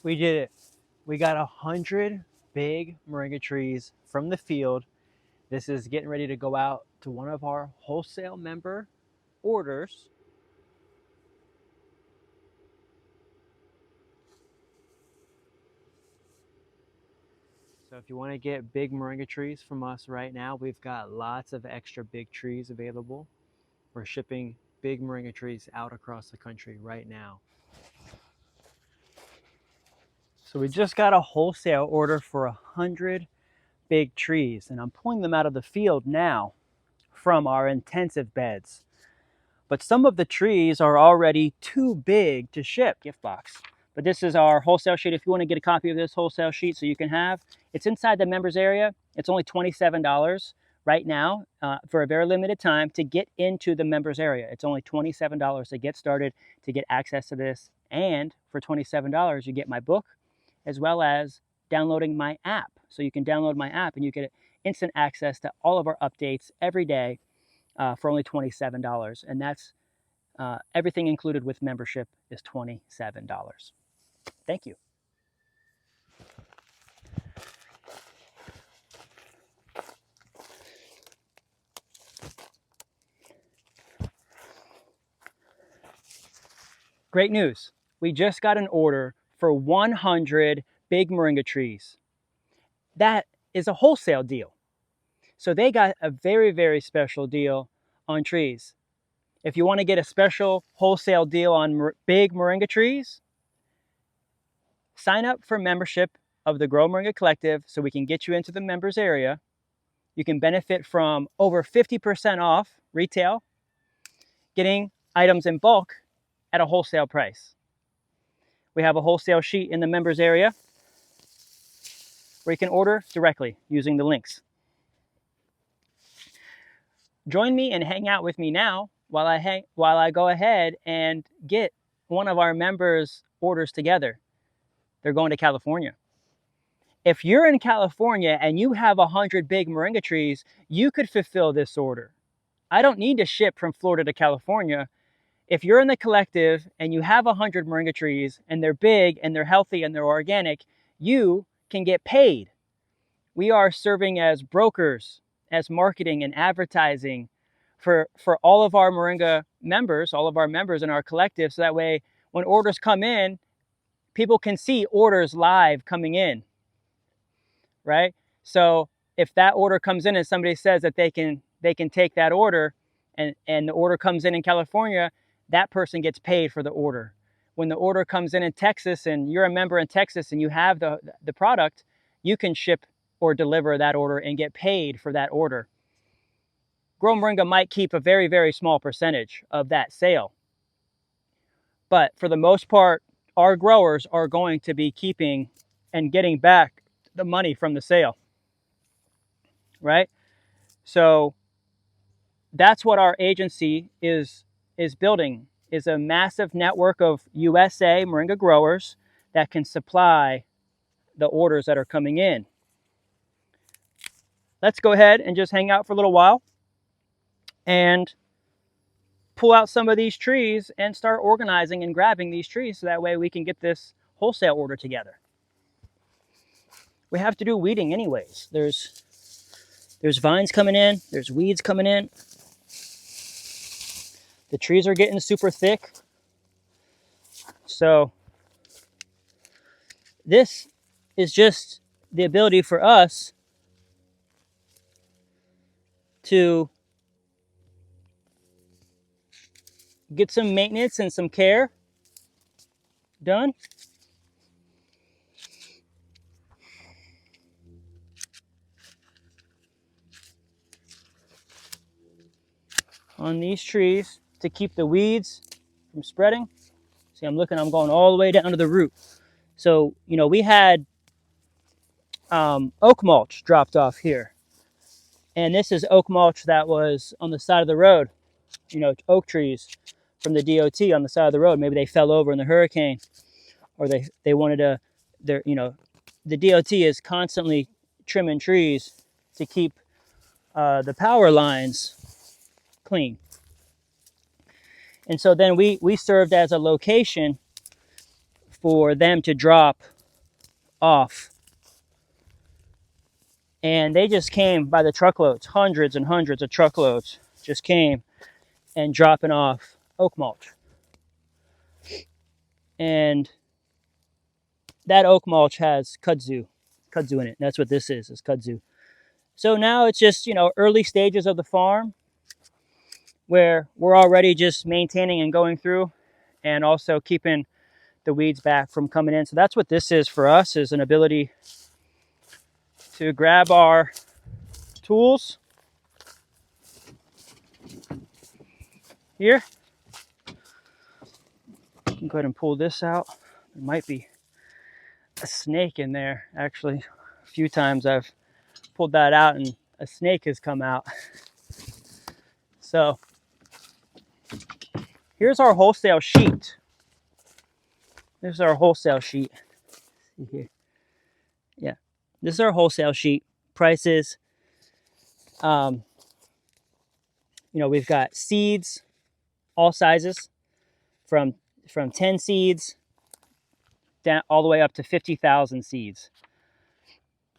We did it. We got 100 big moringa trees from the field. This is getting ready to go out to one of our wholesale member orders. So if you want to get big moringa trees from us right now, we've got lots of extra big trees available. We're shipping big moringa trees out across the country right now. So we just got a wholesale order for 100 big trees, and I'm pulling them out of the field now from our intensive beds. But some of the trees are already too big to ship. Gift box. But this is our wholesale sheet. If you want to get a copy of this wholesale sheet so you can have, it's inside the members area. It's only $27 right now for a very limited time to get into the members area. It's only $27 to get started, to get access to this. And for $27, you get my book as well as downloading my app. So you can download my app and you get instant access to all of our updates every day for only $27. And that's everything included with membership is $27. Thank you. Great news. We just got an order for 100 big moringa trees. That is a wholesale deal. So they got a very, very special deal on trees. If you want to get a special wholesale deal on big moringa trees, sign up for membership of the Grow Moringa Collective so we can get you into the members area. You can benefit from over 50% off retail, getting items in bulk at a wholesale price. We have a wholesale sheet in the members area where you can order directly using the links. Join me and hang out with me now while I go ahead and get one of our members' orders together. They're going to California. If you're in California and you have 100 big moringa trees, you could fulfill this order. I don't need to ship from Florida to California. If you're in the collective and you have 100 moringa trees and they're big and they're healthy and they're organic, you can get paid. We are serving as brokers, as marketing and advertising for all of our moringa members, all of our members in our collective, so that way when orders come in, people can see orders live coming in, right? So if that order comes in and somebody says that they can take that order and the order comes in California, that person gets paid for the order. When the order comes in Texas and you're a member in Texas and you have the product, you can ship or deliver that order and get paid for that order. Grow Moringa might keep a very, very small percentage of that sale. But for the most part, our growers are going to be keeping and getting back the money from the sale, right? So that's what our agency is building, is a massive network of USA moringa growers that can supply the orders that are coming in. Let's go ahead and just hang out for a little while and pull out some of these trees and start organizing and grabbing these trees so that way we can get this wholesale order together. We have to do weeding anyways. There's vines coming in, there's weeds coming in. The trees are getting super thick. So this is just the ability for us to get some maintenance and some care done. On these trees to keep the weeds from spreading. See, I'm going all the way down to the root. So, we had oak mulch dropped off here. And this is oak mulch that was on the side of the road. Oak trees from the DOT on the side of the road. Maybe they fell over in the hurricane, or they wanted to, the DOT is constantly trimming trees to keep the power lines clean. And so then we served as a location for them to drop off. And they just came by the truckloads, hundreds and hundreds of truckloads just came and dropping off oak mulch. And that oak mulch has kudzu in it. That's what this is kudzu. So now it's just, early stages of the farm where we're already just maintaining and going through and also keeping the weeds back from coming in. So that's what this is for us, is an ability to grab our tools here. You can go ahead and pull this out. There might be a snake in there. Actually, a few times I've pulled that out and a snake has come out. So here's our wholesale sheet. This is our wholesale sheet. See here. Yeah, this is our wholesale sheet. Prices. We've got seeds, all sizes, from 10 seeds down all the way up to 50,000 seeds.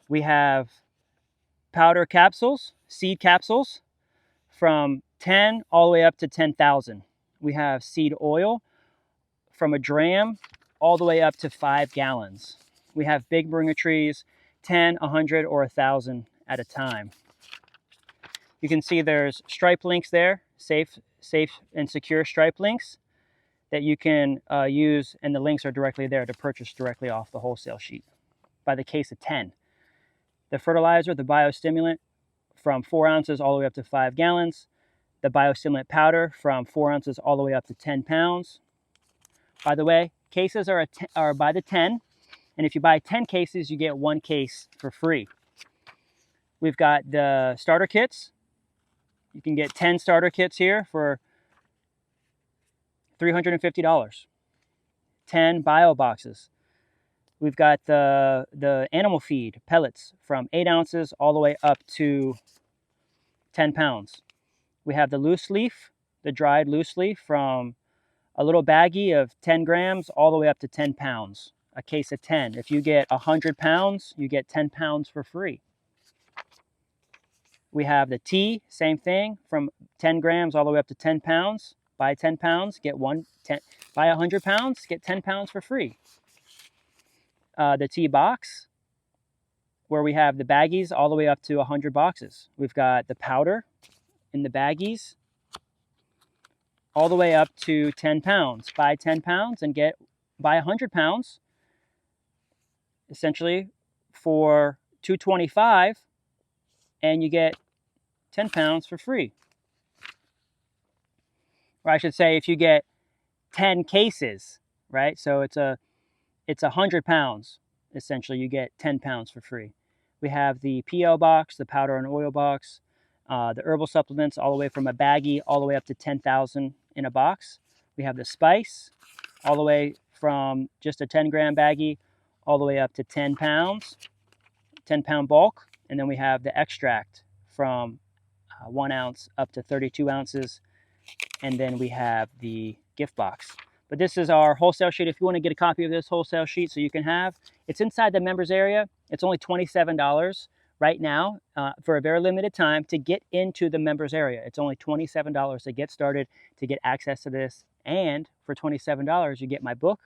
We have powder capsules, seed capsules, from 10 all the way up to 10,000. We have seed oil from a dram all the way up to 5 gallons. We have big moringa trees, 10, 100, or 1,000 at a time. You can see there's stripe links there, safe and secure stripe links that you can use, and the links are directly there to purchase directly off the wholesale sheet by the case of 10. The fertilizer, the biostimulant, from 4 ounces all the way up to 5 gallons. The biostimulant powder from 4 ounces all the way up to 10 pounds. By the way, cases are by the 10, and if you buy 10 cases, you get 1 case for free. We've got the starter kits. You can get 10 starter kits here for $350. 10 bio boxes. We've got the animal feed pellets from 8 ounces all the way up to 10 pounds. We have the loose leaf, the dried loose leaf, from a little baggie of 10 grams all the way up to 10 pounds. A case of 10. If you get 100 pounds, you get 10 pounds for free. We have the tea, same thing, from 10 grams all the way up to 10 pounds. Buy 10 pounds, get 10. Buy 100 pounds, get 10 pounds for free. The tea box, where we have the baggies all the way up to 100 boxes. We've got the powder in the baggies all the way up to 10 pounds. Buy 10 pounds and buy 100 pounds, essentially, for $225, and you get 10 pounds for free. Or I should say, if you get 10 cases, right? So it's 100 pounds, essentially, you get 10 pounds for free. We have the PO box, the powder and oil box, the herbal supplements, all the way from a baggie all the way up to 10,000 in a box. We have the spice, all the way from just a 10-gram baggie all the way up to 10 pounds, 10-pound bulk. And then we have the extract from 1 ounce up to 32 ounces. And then we have the gift box. But this is our wholesale sheet. If you want to get a copy of this wholesale sheet so you can have, it's inside the members area. It's only $27 right now for a very limited time to get into the members area. It's only $27 to get started, to get access to this. And for $27, you get my book,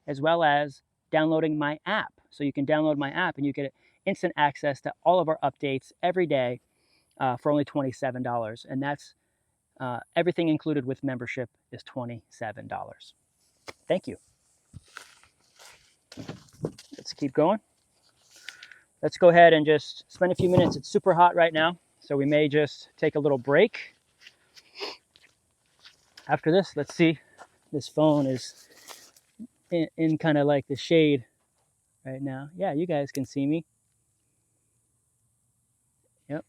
as well as downloading my app. So you can download my app and you get instant access to all of our updates every day for only $27. And that's everything included with membership is $27. Thank you. Let's keep going. Let's go ahead and just spend a few minutes. It's super hot right now, so we may just take a little break. After this, let's see. This phone is in kind of like the shade right now. Yeah, you guys can see me. Yep.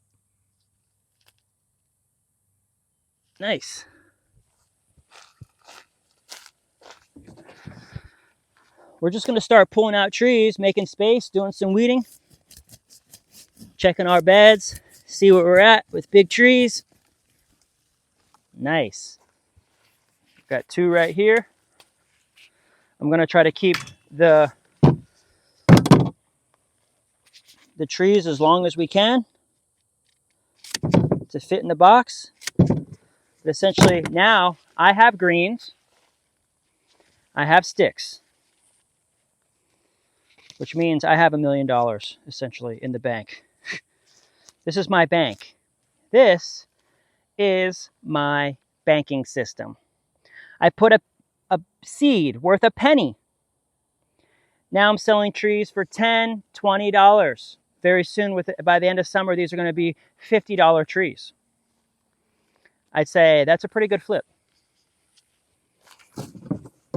Nice. We're just going to start pulling out trees, making space, doing some weeding, checking our beds, see where we're at with big trees. Nice. Got 2 right here. I'm going to try to keep the trees as long as we can to fit in the box. But essentially now I have greens, I have sticks, which means I have $1 million essentially in the bank. This is my bank. This is my banking system. I put a seed worth a penny. Now I'm selling trees for $10, $20. Very soon, by the end of summer, these are going to be $50 trees. I'd say that's a pretty good flip.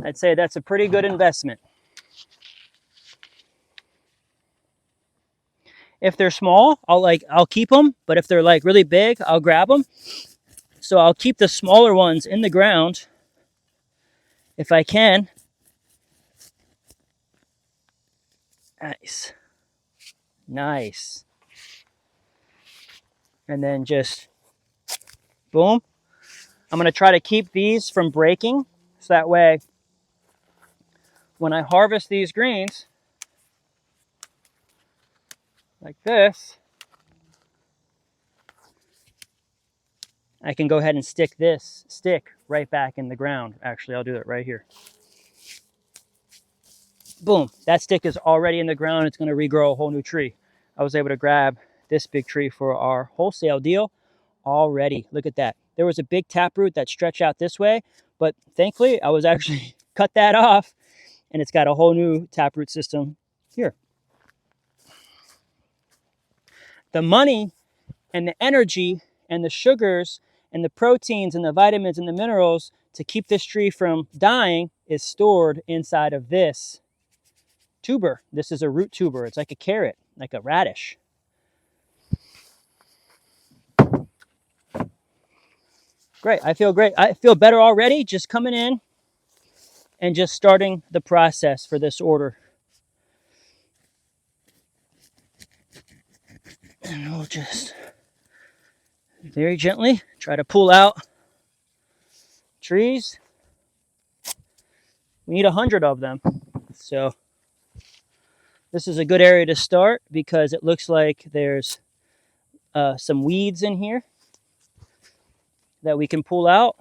I'd say that's a pretty good investment. If they're small, I'll keep them, but if they're like really big, I'll grab them. So I'll keep the smaller ones in the ground if I can. Nice. Nice. And then just boom. I'm going to try to keep these from breaking, so that way when I harvest these greens like this, I can go ahead and stick this stick right back in the ground. Actually, I'll do it right here. Boom, that stick is already in the ground. It's going to regrow a whole new tree. I was able to grab this big tree for our wholesale deal already. Look at that. There was a big taproot that stretched out this way, but thankfully I was actually cut that off, and it's got a whole new taproot system here. The money and the energy and the sugars and the proteins and the vitamins and the minerals to keep this tree from dying is stored inside of this tuber. This is a root tuber. It's like a carrot, like a radish. Great. I feel great. I feel better already just coming in and just starting the process for this order. And we'll just very gently try to pull out trees. We need 100 of them. So this is a good area to start because it looks like there's some weeds in here that we can pull out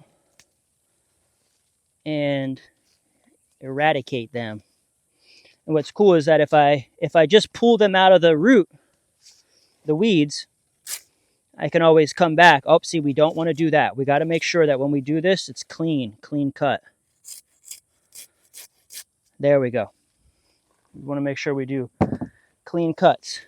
and eradicate them. And what's cool is that if I just pull them out of the root, the weeds, I can always come back. Oh, see, we don't want to do that. We got to make sure that when we do this, it's clean cut. There we go. We want to make sure we do clean cuts.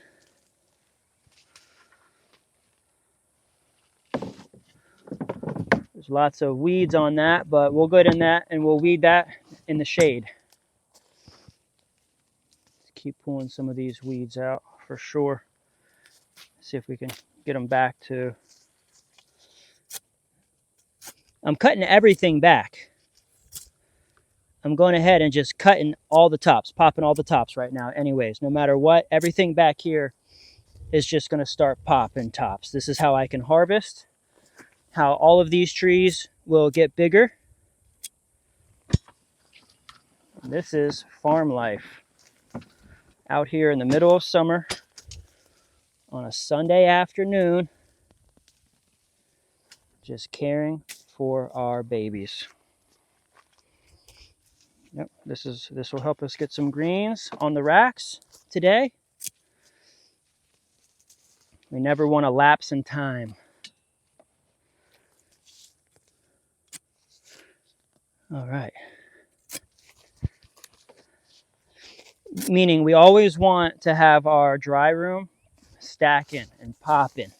There's lots of weeds on that, but we'll go in that and we'll weed that in the shade. Let's keep pulling some of these weeds out for sure. See if we can get them back to... I'm cutting everything back. I'm going ahead and just cutting all the tops, popping all the tops right now anyways. No matter what, everything back here is just going to start popping tops. This is how I can harvest, how all of these trees will get bigger. This is farm life out here in the middle of summer on a Sunday afternoon, just caring for our babies. Yep, this will help us get some greens on the racks today. We never want to lapse in time. All right. Meaning we always want to have our dry room stacking and popping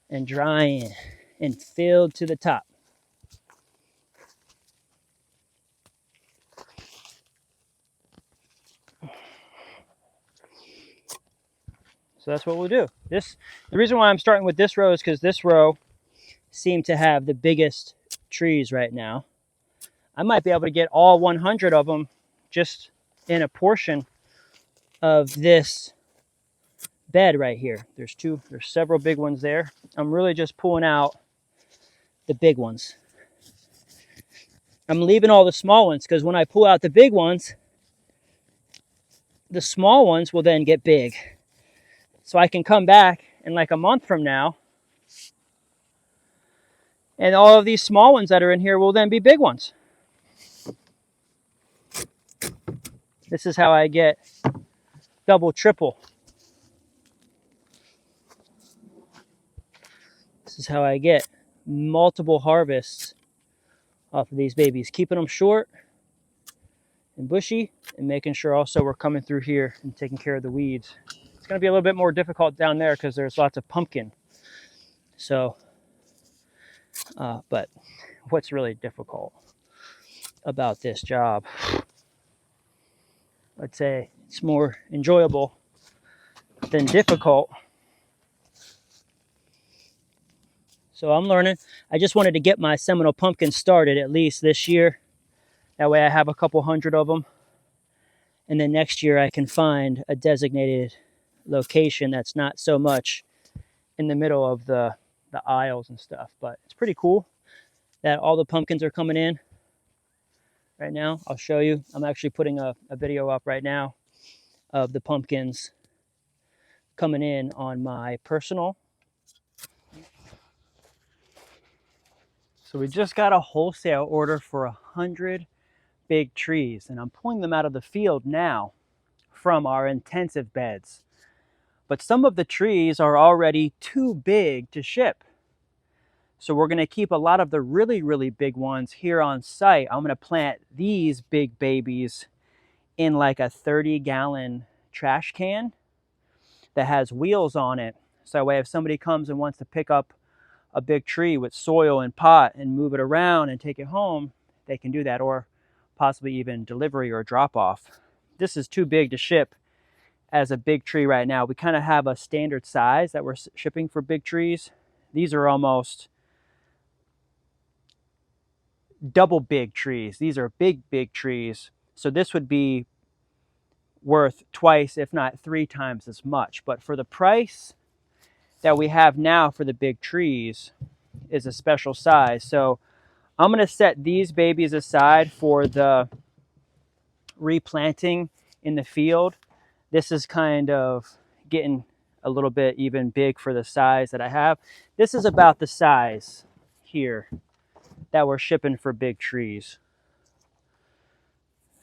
and drying and filled to the top. So that's what we'll do. The reason why I'm starting with this row is because this row seemed to have the biggest trees right now. I might be able to get all 100 of them just in a portion of this bed right here. There's several big ones there. I'm really just pulling out the big ones. I'm leaving all the small ones because when I pull out the big ones, the small ones will then get big. So I can come back in like a month from now, and all of these small ones that are in here will then be big ones. This is how I get double, triple. This is how I get multiple harvests off of these babies, keeping them short and bushy, and making sure also we're coming through here and taking care of the weeds. It's going to be a little bit more difficult down there because there's lots of pumpkin. So, but what's really difficult about this job, I'd say it's more enjoyable than difficult. So I'm learning. I just wanted to get my Seminole pumpkins started at least this year. That way I have a couple hundred of them. And then next year I can find a designated location that's not so much in the middle of the aisles and stuff. But it's pretty cool that all the pumpkins are coming in right now. I'll show you. I'm actually putting a video up right now of the pumpkins coming in on my personal. So we just got a wholesale order for 100 big trees, and I'm pulling them out of the field now from our intensive beds. But some of the trees are already too big to ship. So we're going to keep a lot of the really, really big ones here on site. I'm going to plant these big babies in like a 30-gallon trash can that has wheels on it. So that way if somebody comes and wants to pick up a big tree with soil and pot and move it around and take it home, they can do that, or possibly even delivery or drop off. This is too big to ship as a big tree right now. We kind of have a standard size that we're shipping for big trees. These are almost double big trees. These are big, big trees. So this would be worth twice, if not 3 times as much. But for the price that we have now for the big trees is a special size. So I'm going to set these babies aside for the replanting in the field. This is kind of getting a little bit even big for the size that I have. This is about the size here that we're shipping for big trees.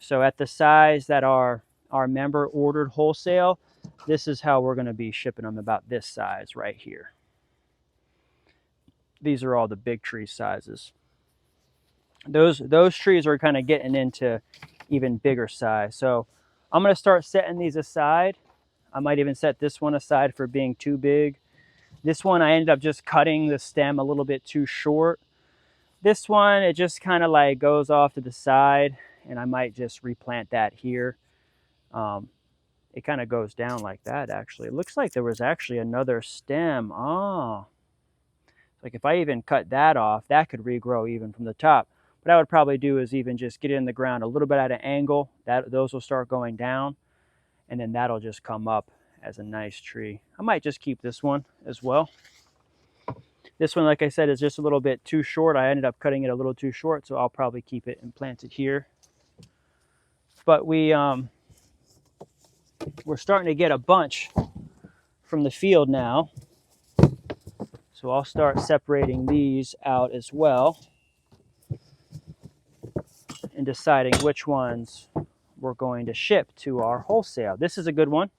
So at the size that our member ordered wholesale, this is how we're going to be shipping them, about this size right here. These are all the big tree sizes. Those trees are kind of getting into even bigger size. So I'm going to start setting these aside. I might even set this one aside for being too big. This one I ended up just cutting the stem a little bit too short. This one, it just kind of like goes off to the side, and I might just replant that here. It kind of goes down like that, actually. It looks like there was actually another stem. Oh, like if I even cut that off, that could regrow even from the top. What I would probably do is even just get it in the ground a little bit at an angle. Those will start going down, and then that'll just come up as a nice tree. I might just keep this one as well. This one, like I said, is just a little bit too short. I ended up cutting it a little too short, so I'll probably keep it and plant it here. But we're starting to get a bunch from the field now. So I'll start separating these out as well and deciding which ones we're going to ship to our wholesale. This is a good one.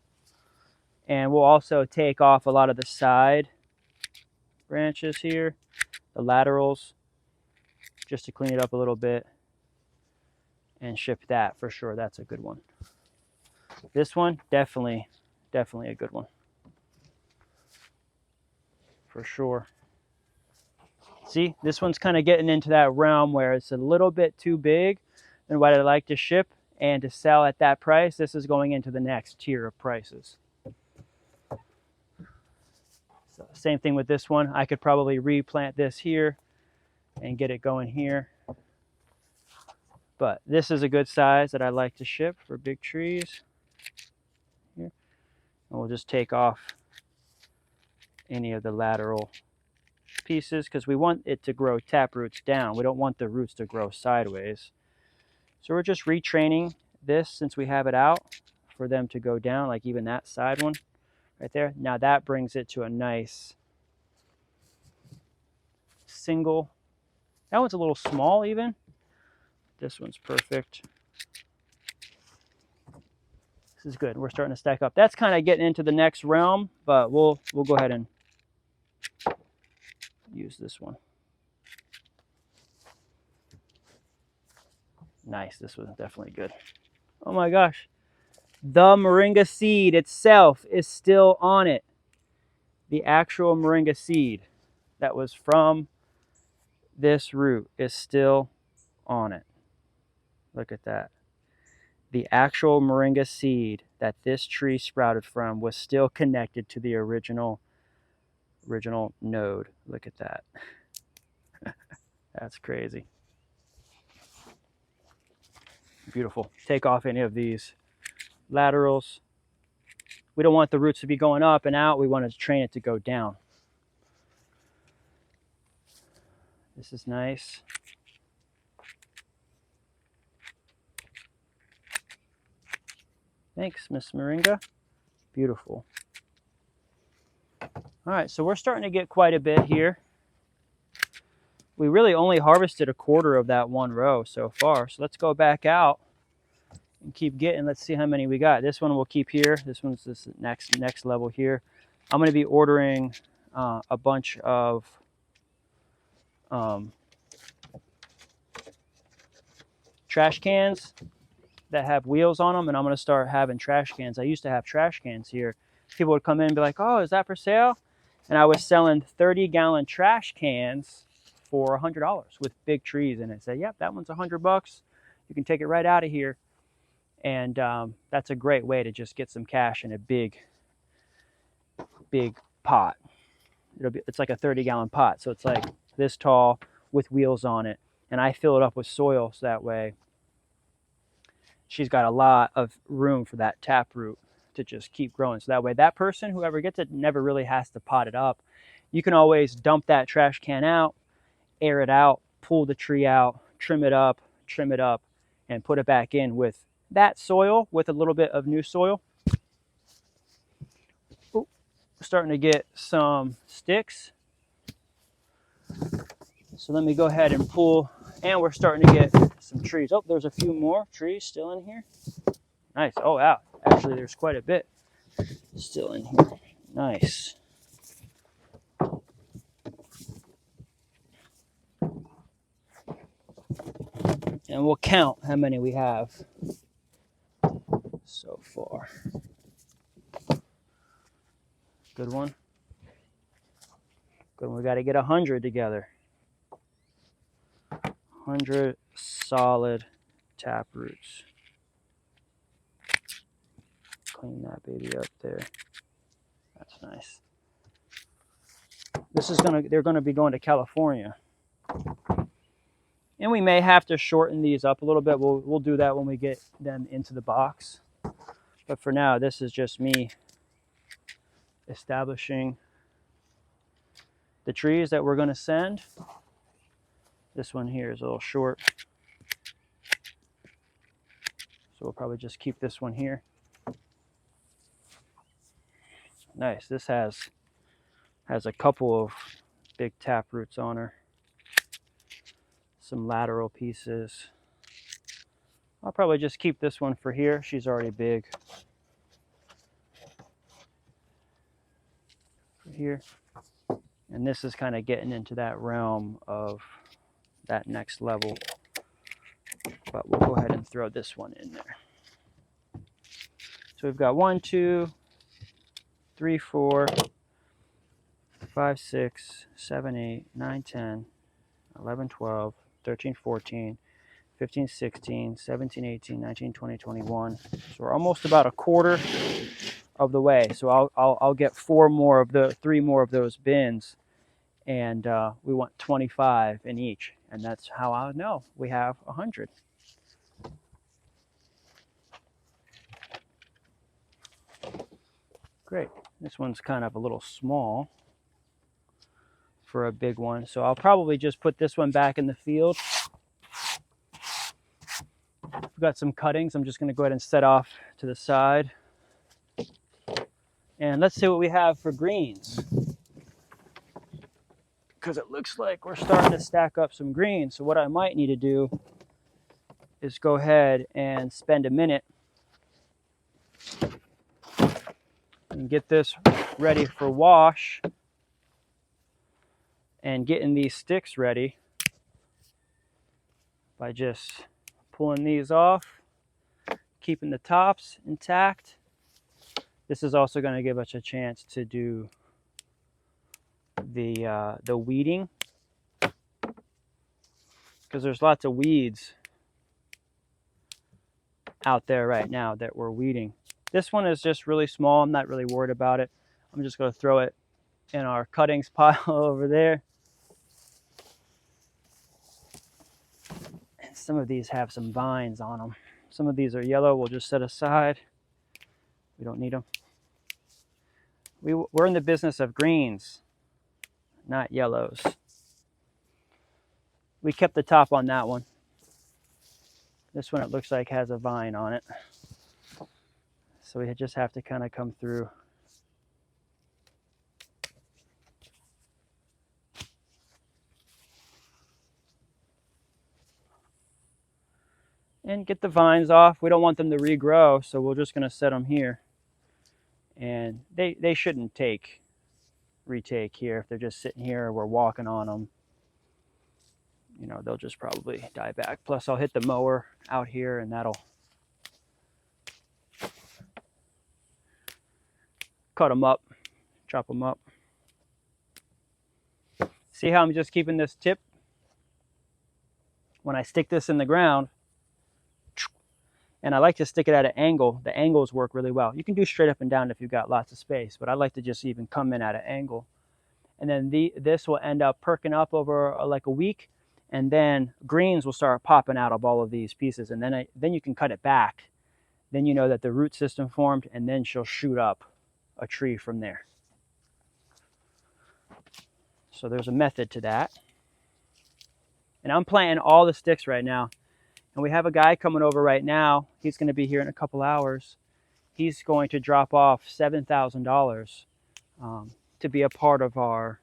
And we'll also take off a lot of the side branches here, the laterals, just to clean it up a little bit, and ship that for sure. That's a good one. This one, definitely a good one. For sure. See, this one's kind of getting into that realm where it's a little bit too big than what I like to ship and to sell at that price. This is going into the next tier of prices. So same thing with this one. I could probably replant this here and get it going here. But this is a good size that I like to ship for big trees. Here. And we'll just take off any of the lateral pieces because we want it to grow tap roots down. We don't want the roots to grow sideways. So we're just retraining this, since we have it out, for them to go down, like even that side one right there. Now that brings it to a nice single. That one's a little small even. This one's perfect. This is good. We're starting to stack up. That's kind of getting into the next realm, but we'll go ahead and use this one. Nice. This was definitely good. Oh my gosh. The moringa seed itself is still on it. The actual moringa seed that was from this root is still on it. Look at that. The actual moringa seed that this tree sprouted from was still connected to the original node. Look at that. That's crazy. Beautiful. Take off any of these laterals. We don't want the roots to be going up and out. We want to train it to go down. This is nice. Thanks, Miss Moringa. Beautiful. All right, so we're starting to get quite a bit here. We really only harvested a quarter of that one row so far. So let's go back out and keep getting. Let's see how many we got. This one we'll keep here. This one's this next level here. I'm going to be ordering a bunch of trash cans that have wheels on them, and I'm going to start having trash cans. I used to have trash cans here. People would come in and be like, oh, is that for sale? And I was selling 30-gallon trash cans for $100 with big trees in it. Say, yep, that one's $100. You can take it right out of here. And that's a great way to just get some cash in a big pot. It's like a 30-gallon pot. So it's like this tall with wheels on it. And I fill it up with soil so that way she's got a lot of room for that taproot to just keep growing. So that way that person, whoever gets it, never really has to pot it up. You can always dump that trash can out, air it out, pull the tree out, trim it up, and put it back in with that soil with a little bit of new soil. Ooh, starting to get some sticks. So let me go ahead and pull, and we're starting to get some trees. Oh, there's a few more trees still in here. Nice. Oh, wow. Actually, there's quite a bit still in here. Nice. And we'll count how many we have so far. Good one. Good one. We got to get 100 together. 100 solid tap roots. Clean that baby up there. That's nice. They're gonna be going to California. And we may have to shorten these up a little bit. We'll do that when we get them into the box. But for now, this is just me establishing the trees that we're going to send. This one here is a little short, so we'll probably just keep this one here. Nice. This has a couple of big tap roots on her. Some lateral pieces. I'll probably just keep this one for here. She's already big. For here. And this is kind of getting into that realm of that next level. But we'll go ahead and throw this one in there. So we've got 1, 2, 3, 4, 5, 6, 7, 8, 9, 10, 11, 12, 13, 14, 15, 16, 17, 18, 19, 20, 21. So we're almost about a quarter of the way. So I'll get 3 more of those bins, and we want 25 in each, and that's how I know we have 100. Great. This one's kind of a little small for a big one, so I'll probably just put this one back in the field. We've got some cuttings I'm just going to go ahead and set off to the side. And let's see what we have for greens, because it looks like we're starting to stack up some greens. So what I might need to do is go ahead and spend a minute and get this ready for wash and getting these sticks ready by just pulling these off, keeping the tops intact. This is also going to give us a chance to do the weeding, because there's lots of weeds out there right now that we're weeding. This one is just really small. I'm not really worried about it. I'm just going to throw it in our cuttings pile over there. And some of these have some vines on them. Some of these are yellow. We'll just set aside. We don't need them. We're in the business of greens, not yellows. We kept the top on that one. This one, it looks like, has a vine on it. So we just have to kind of come through. And get the vines off. We don't want them to regrow, so we're just going to set them here. And they shouldn't retake here if they're just sitting here. We're walking on them. You know, they'll just probably die back. Plus, I'll hit the mower out here, and that'll cut them up, chop them up. See how I'm just keeping this tip? When I stick this in the ground, and I like to stick it at an angle. The angles work really well. You can do straight up and down if you've got lots of space, but I like to just even come in at an angle. And then this will end up perking up over like a week, and then greens will start popping out of all of these pieces. And then you can cut it back. Then you know that the root system formed, and then she'll shoot up a tree from there. So there's a method to that. And I'm planting all the sticks right now. And we have a guy coming over right now. He's going to be here in a couple hours. He's going to drop off $7,000 to be a part of our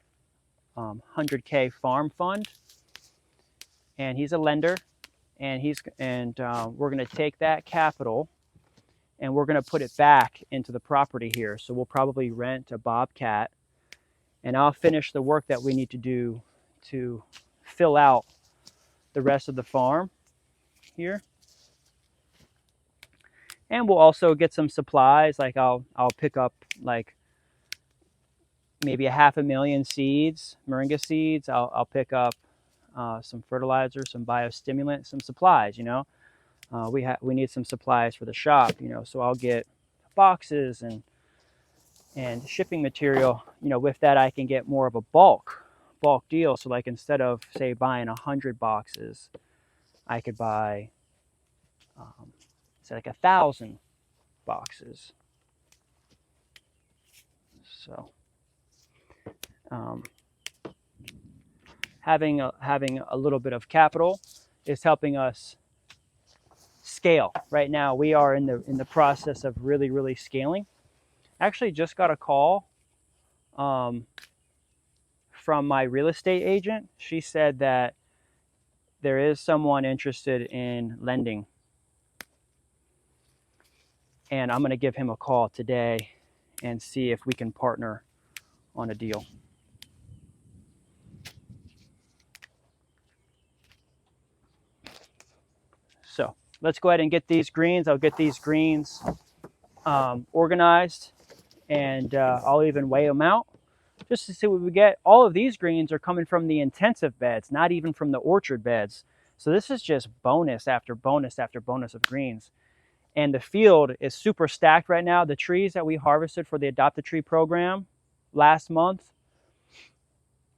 100K farm fund. And he's a lender. And we're going to take that capital and we're going to put it back into the property here. So we'll probably rent a bobcat. And I'll finish the work that we need to do to fill out the rest of the farm here. And we'll also get some supplies. Like I'll pick up like maybe 500,000 seeds, moringa seeds. I'll pick up some fertilizer, some biostimulant, some supplies. You know, we need some supplies for the shop. You know, so I'll get boxes and shipping material. You know, with that I can get more of a bulk deal. So like instead of say buying 100 boxes, I could buy say like 1,000 boxes. So having a little bit of capital is helping us scale. Right now we are in the process of really scaling. Actually just got a call from my real estate agent. She said that there is someone interested in lending. And I'm going to give him a call today and see if we can partner on a deal. So let's go ahead and get these greens. I'll get these greens organized, and I'll even weigh them out just to see what we get. All of these greens are coming from the intensive beds, not even from the orchard beds. So this is just bonus after bonus after bonus of greens. And the field is super stacked right now. The trees that we harvested for the Adopt a Tree program last month,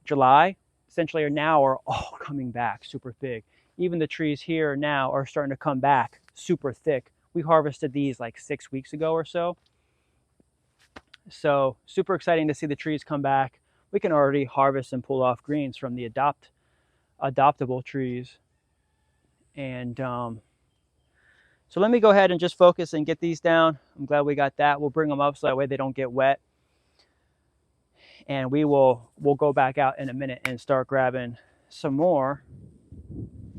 July, essentially are all coming back super big. Even the trees here now are starting to come back super thick. We harvested these like 6 weeks ago or so. So super exciting to see the trees come back. We can already harvest and pull off greens from the adoptable trees. And So let me go ahead and just focus and get these down. I'm glad we got that. We'll bring them up so that way they don't get wet. And we'll go back out in a minute and start grabbing some more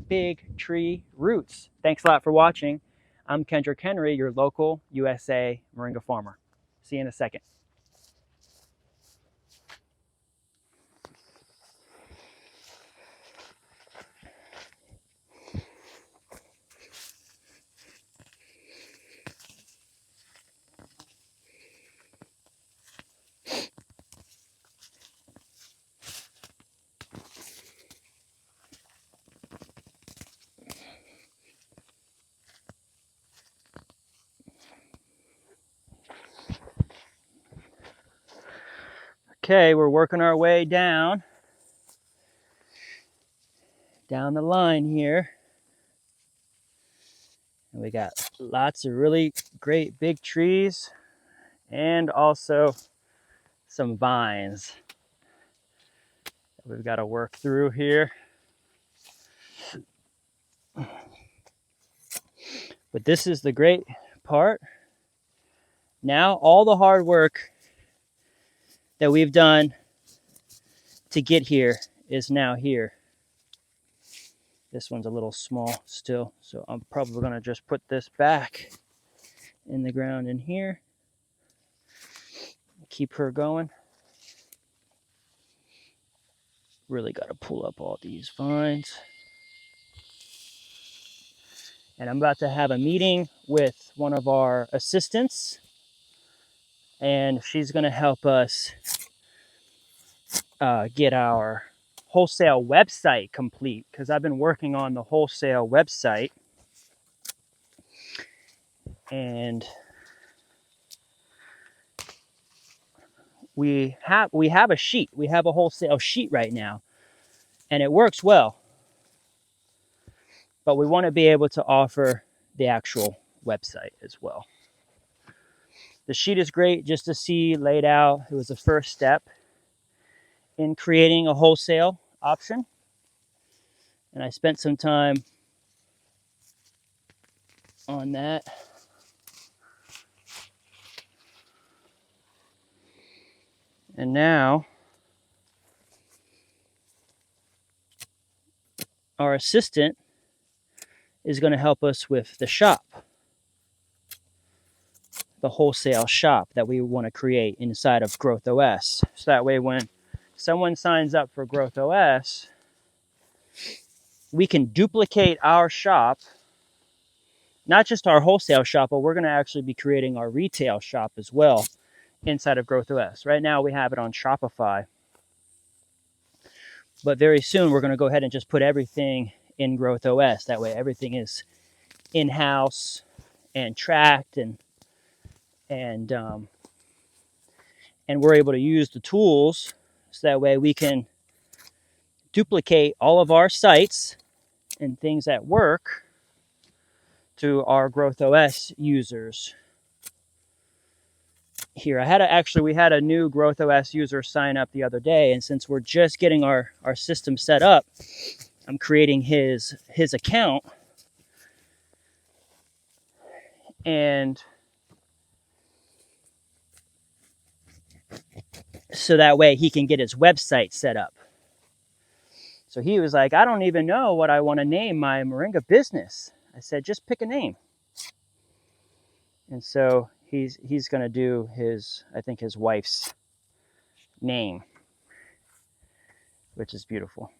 big tree roots. Thanks a lot for watching. I'm Kendrick Henry, your local USA moringa farmer. See you in a second. Okay, we're working our way down the line here. And we got lots of really great big trees and also some vines that we've got to work through here. But this is the great part. Now all the hard work that we've done to get here is now here. This one's a little small still, so I'm probably going to just put this back in the ground in here. Keep her going. Really got to pull up all these vines. And I'm about to have a meeting with one of our assistants, and she's going to help us get our wholesale website complete, because I've been working on the wholesale website, and we have a sheet. We have a wholesale sheet right now, and it works well, but we want to be able to offer the actual website as well. The sheet is great just to see laid out. It was the first step in creating a wholesale option, and I spent some time on that. And now our assistant is going to help us with the shop, the wholesale shop that we want to create inside of Growth OS. So that way when someone signs up for Growth OS, we can duplicate our shop, not just our wholesale shop, but we're going to actually be creating our retail shop as well inside of Growth OS. Right now we have it on Shopify, but very soon we're going to go ahead and just put everything in Growth OS. That way everything is in-house and tracked, and we're able to use the tools so that way we can duplicate all of our sites and things that work to our Growth OS users. Here, we had a new Growth OS user sign up the other day, and since we're just getting our system set up, I'm creating his account, and so that way he can get his website set up. So he was like, I don't even know what I want to name my moringa business. I said, just pick a name. And so he's going to do his wife's name, which is beautiful.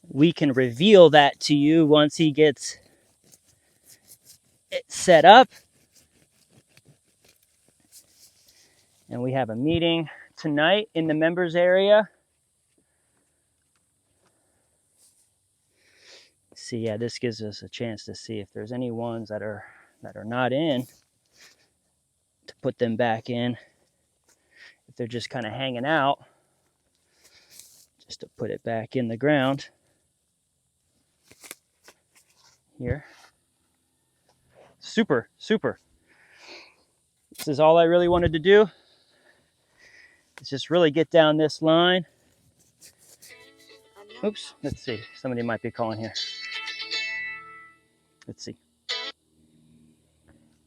We can reveal that to you once he gets it set up. And we have a meeting tonight in the members area. See, yeah, this gives us a chance to see if there's any ones that are not in, to put them back in. If they're just kind of hanging out, just to put it back in the ground here. Super. This is all I really wanted to do. Is just really get down this line. Oops, let's see. Somebody might be calling here. Let's see.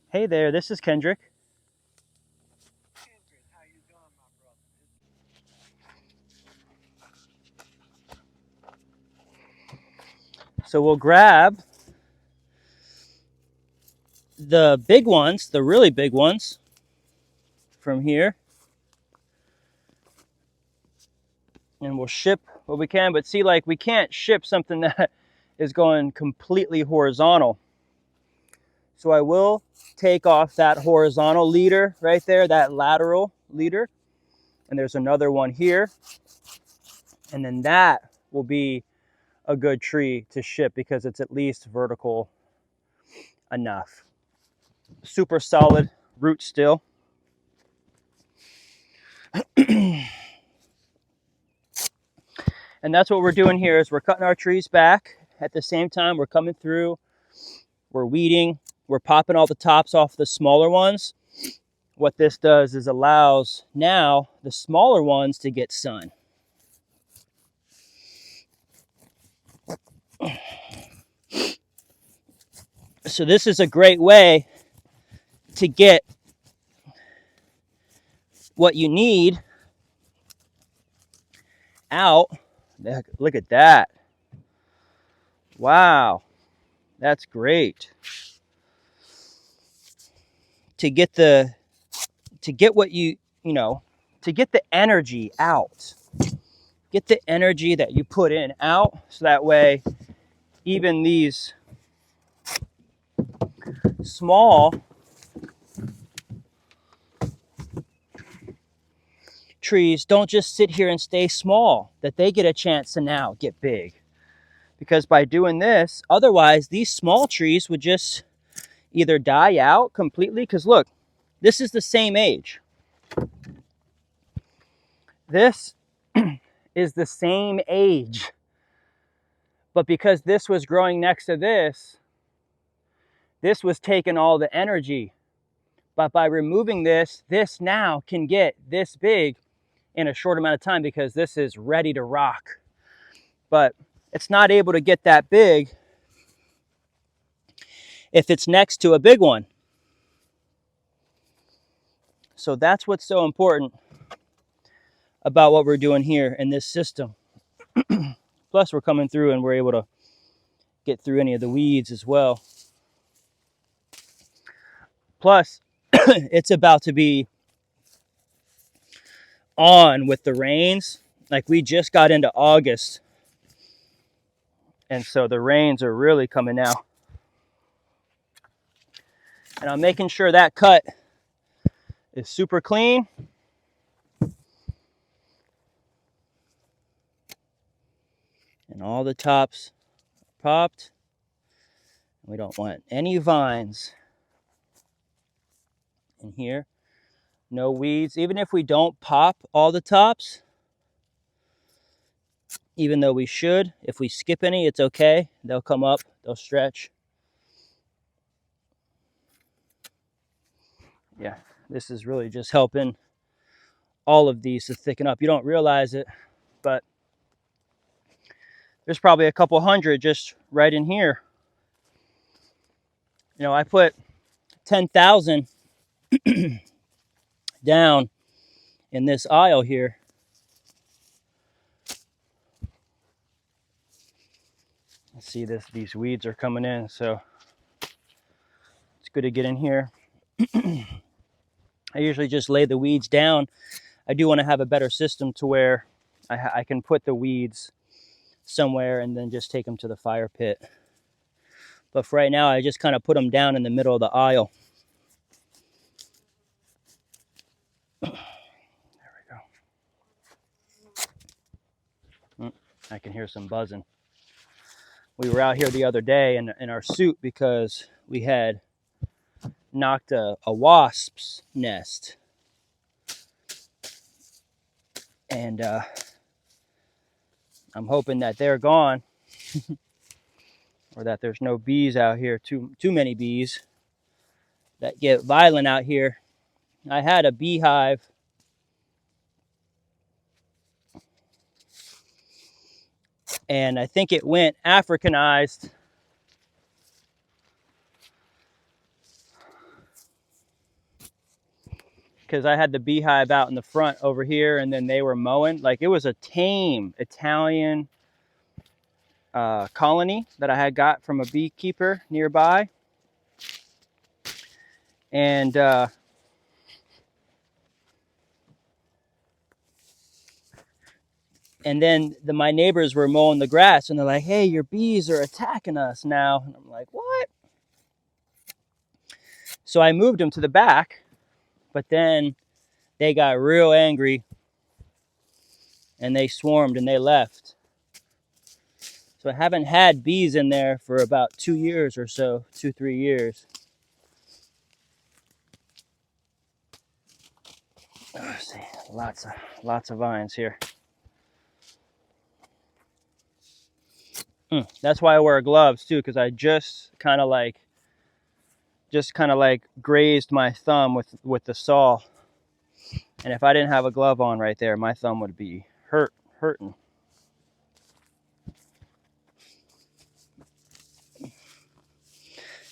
Hey there, this is Kendrick. Kendrick, how you doing, my brother? So we'll grab the big ones, the really big ones from here. And we'll ship what we can, but see, like, we can't ship something that is going completely horizontal. So I will take off that horizontal leader right there, that lateral leader. And there's another one here. And then that will be a good tree to ship because it's at least vertical enough. Super solid root still. And that's what we're doing here is we're cutting our trees back. At the same time, we're coming through, we're weeding, we're popping all the tops off the smaller ones. What this does is allows now the smaller ones to get sun. So this is a great way to get what you need out. Look at that. Wow, that's great. To get what to get the energy out. Get the energy that you put in out, so that way even these small trees don't just sit here and stay small, that they get a chance to now get big. Because by doing this, otherwise these small trees would just either die out completely, because look, this is the same age. This is the same age. But because this was growing next to this was taking all the energy. But by removing this now can get this big in a short amount of time because this is ready to rock. But it's not able to get that big if it's next to a big one. So that's what's so important about what we're doing here in this system. Plus, we're coming through and we're able to get through any of the weeds as well. Plus, it's about to be on with the rains. Like, we just got into August, and so the rains are really coming now. And I'm making sure that cut is super clean. And all the tops popped. We don't want any vines in here. No weeds. Even if we don't pop all the tops, even though we should, if we skip any, it's okay. They'll come up, they'll stretch. Yeah, this is really just helping all of these to thicken up. You don't realize it, but there's probably a couple hundred just right in here. You know, I put 10,000 down in this aisle here. Let's see, these weeds are coming in, so it's good to get in here. I usually just lay the weeds down. I do want to have a better system to where I can put the weeds somewhere and then just take them to the fire pit. But for right now, I just kind of put them down in the middle of the aisle. There we go. I can hear some buzzing. We were out here the other day in our suit because we had knocked a wasp's nest. And I'm hoping that they're gone or that there's no bees out here, too many bees that get violent out here. I had a beehive and I think it went Africanized because I had the beehive out in the front over here, and then they were mowing. Like, it was a tame Italian colony that I had got from a beekeeper nearby. And then my neighbors were mowing the grass, and they're like, hey, your bees are attacking us now. And I'm like, what? So I moved them to the back, but then they got real angry, and they swarmed, and they left. So I haven't had bees in there for about 2 years or so, 2-3 years. Let's see, lots of vines here. That's why I wear gloves too, because I just kind of like grazed my thumb with the saw, and if I didn't have a glove on right there, my thumb would be hurting.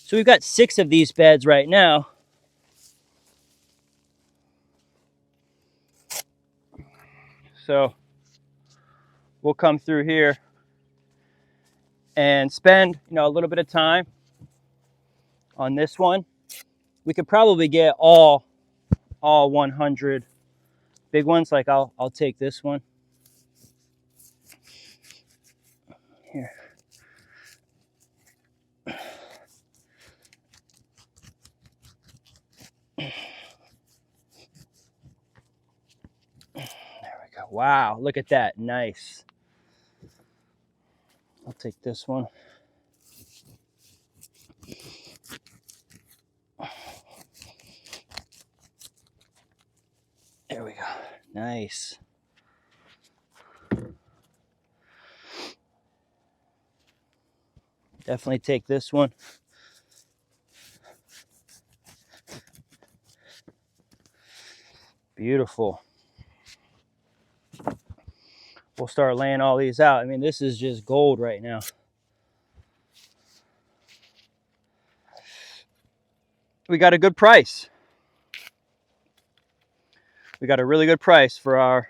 So we've got 6 of these beds right now. So we'll come through here and spend, a little bit of time on this one. We could probably get all 100 big ones. Like, I'll take this one here. There we go. Wow, look at that. Nice. I'll take this one. There we go. Nice. Definitely take this one. Beautiful. We'll start laying all these out. I mean, this is just gold right now. We got a good price. We got a really good price for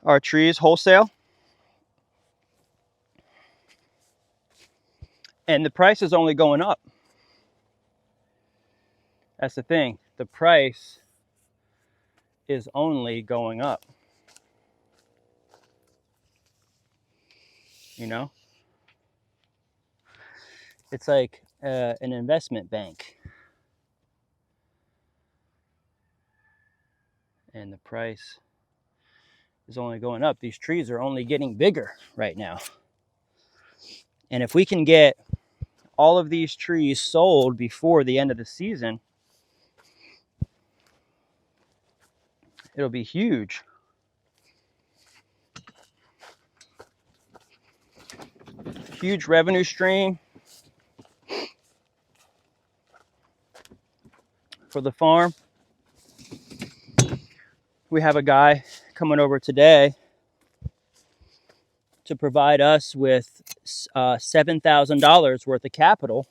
our trees, wholesale. And the price is only going up. That's the thing. The price is only going up. It's like an investment bank. And the price is only going up. These trees are only getting bigger right now. And if we can get all of these trees sold before the end of the season, it'll be huge. Huge revenue stream for the farm. We have a guy coming over today to provide us with $7,000 worth of capital.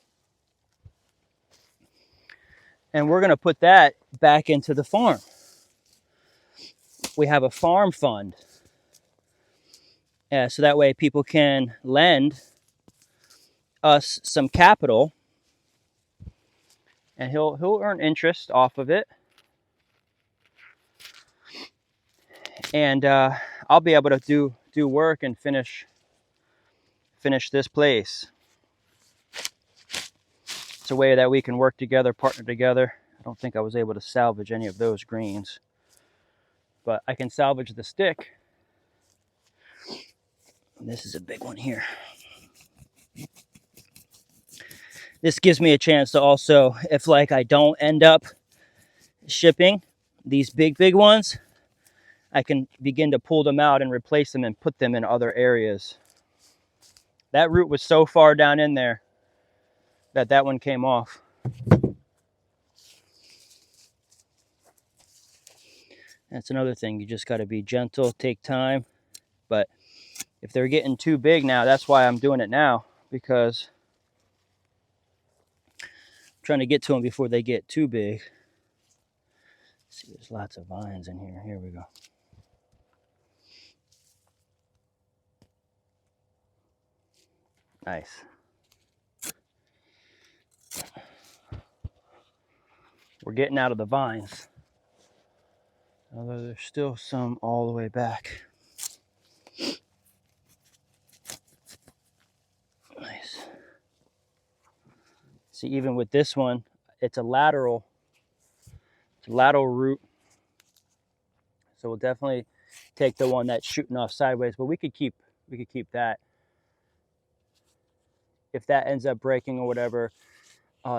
And we're going to put that back into the farm. We have a farm fund. So that way people can lend us some capital, and he'll earn interest off of it. And I'll be able to do work and finish this place. It's a way that we can work together, partner together. I don't think I was able to salvage any of those greens, but I can salvage the stick. And this is a big one here. This gives me a chance to also, if like I don't end up shipping these big ones, I can begin to pull them out and replace them and put them in other areas. That root was so far down in there that one came off. That's another thing. You just got to be gentle, take time. But if they're getting too big now, that's why I'm doing it now, because I'm trying to get to them before they get too big. See, there's lots of vines in here. Here we go. Nice. We're getting out of the vines, although there's still some all the way back. Nice. See, even with this one, it's a lateral root. So we'll definitely take the one that's shooting off sideways, but we could keep that. If that ends up breaking or whatever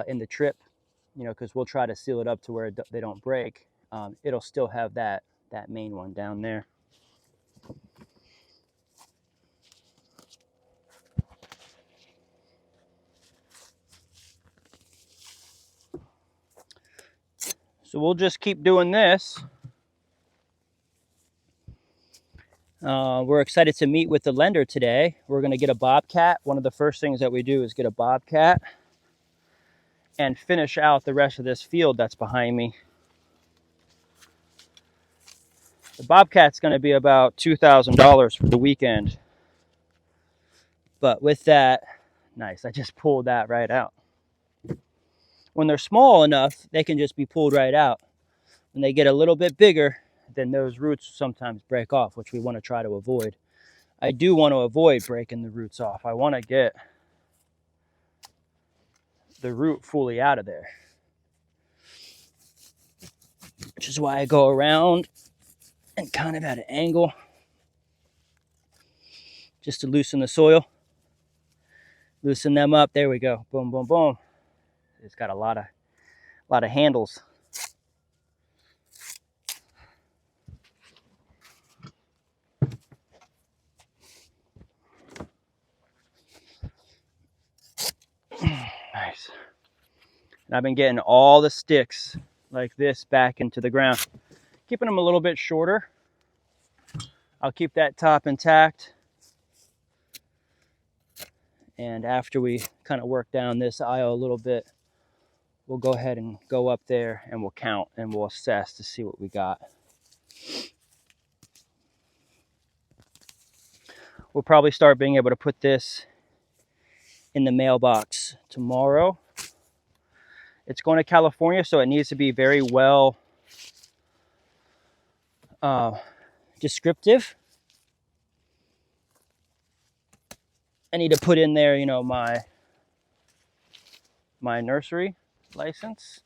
in the trip, you know, because we'll try to seal it up to where they don't break. It'll still have that main one down there. So we'll just keep doing this. We're excited to meet with the lender today. We're going to get a bobcat. One of the first things that we do is get a bobcat and finish out the rest of this field that's behind me. The bobcat's going to be about $2,000 for the weekend. But with that, nice, I just pulled that right out. When they're small enough, they can just be pulled right out. When they get a little bit bigger, then those roots sometimes break off, which we want to try to avoid. I do want to avoid breaking the roots off. I want to get the root fully out of there, which is why I go around and kind of at an angle just to loosen the soil, loosen them up. There we go. Boom, boom, boom. It's got a lot of handles. Nice. And I've been getting all the sticks like this back into the ground, keeping them a little bit shorter. I'll keep that top intact. And after we kind of work down this aisle a little bit, we'll go ahead and go up there and we'll count and we'll assess to see what we got. We'll probably start being able to put this in the mailbox tomorrow. It's going to California, so it needs to be very well descriptive. I need to put in there, you know, my nursery license.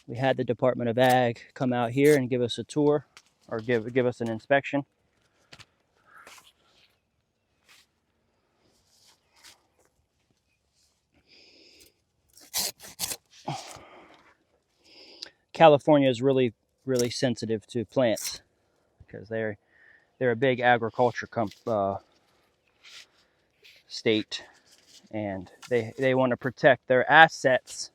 We had the Department of Ag come out here and give us a tour, or give us an inspection. California is really sensitive to plants because they're a big agriculture state, and they want to protect their assets.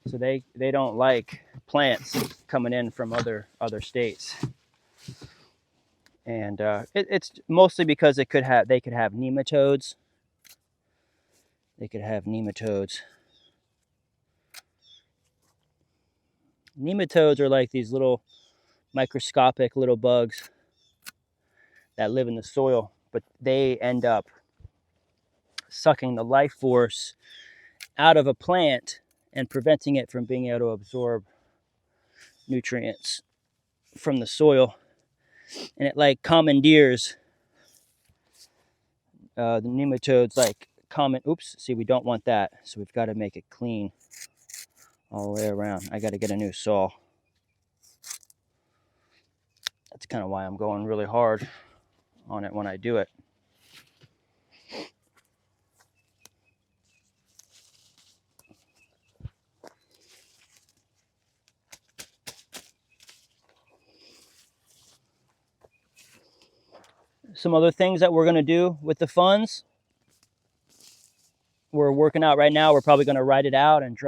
So they don't like plants coming in from other states, and it's mostly because they could have nematodes. They could have nematodes. Nematodes are like these little microscopic little bugs that live in the soil, but they end up sucking the life force out of a plant and preventing it from being able to absorb nutrients from the soil. And it like commandeers the nematodes, like see, we don't want that, so we've got to make it clean all the way around. I got to get a new saw. That's kind of why I'm going really hard on it when I do it. Some other things that we're going to do with the funds, we're working out right now. We're probably going to write it out and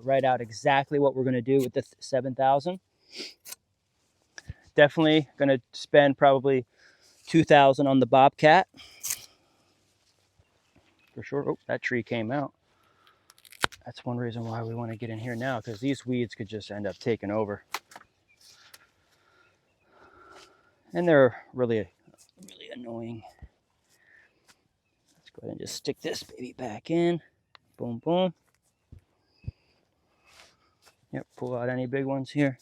write out exactly what we're going to do with the 7,000. Definitely going to spend probably 2,000 on the bobcat for sure. Oh, that tree came out. That's one reason why we want to get in here now, because these weeds could just end up taking over. And they're really annoying. Let's go ahead and just stick this baby back in. Boom, boom. Yep, pull out any big ones here.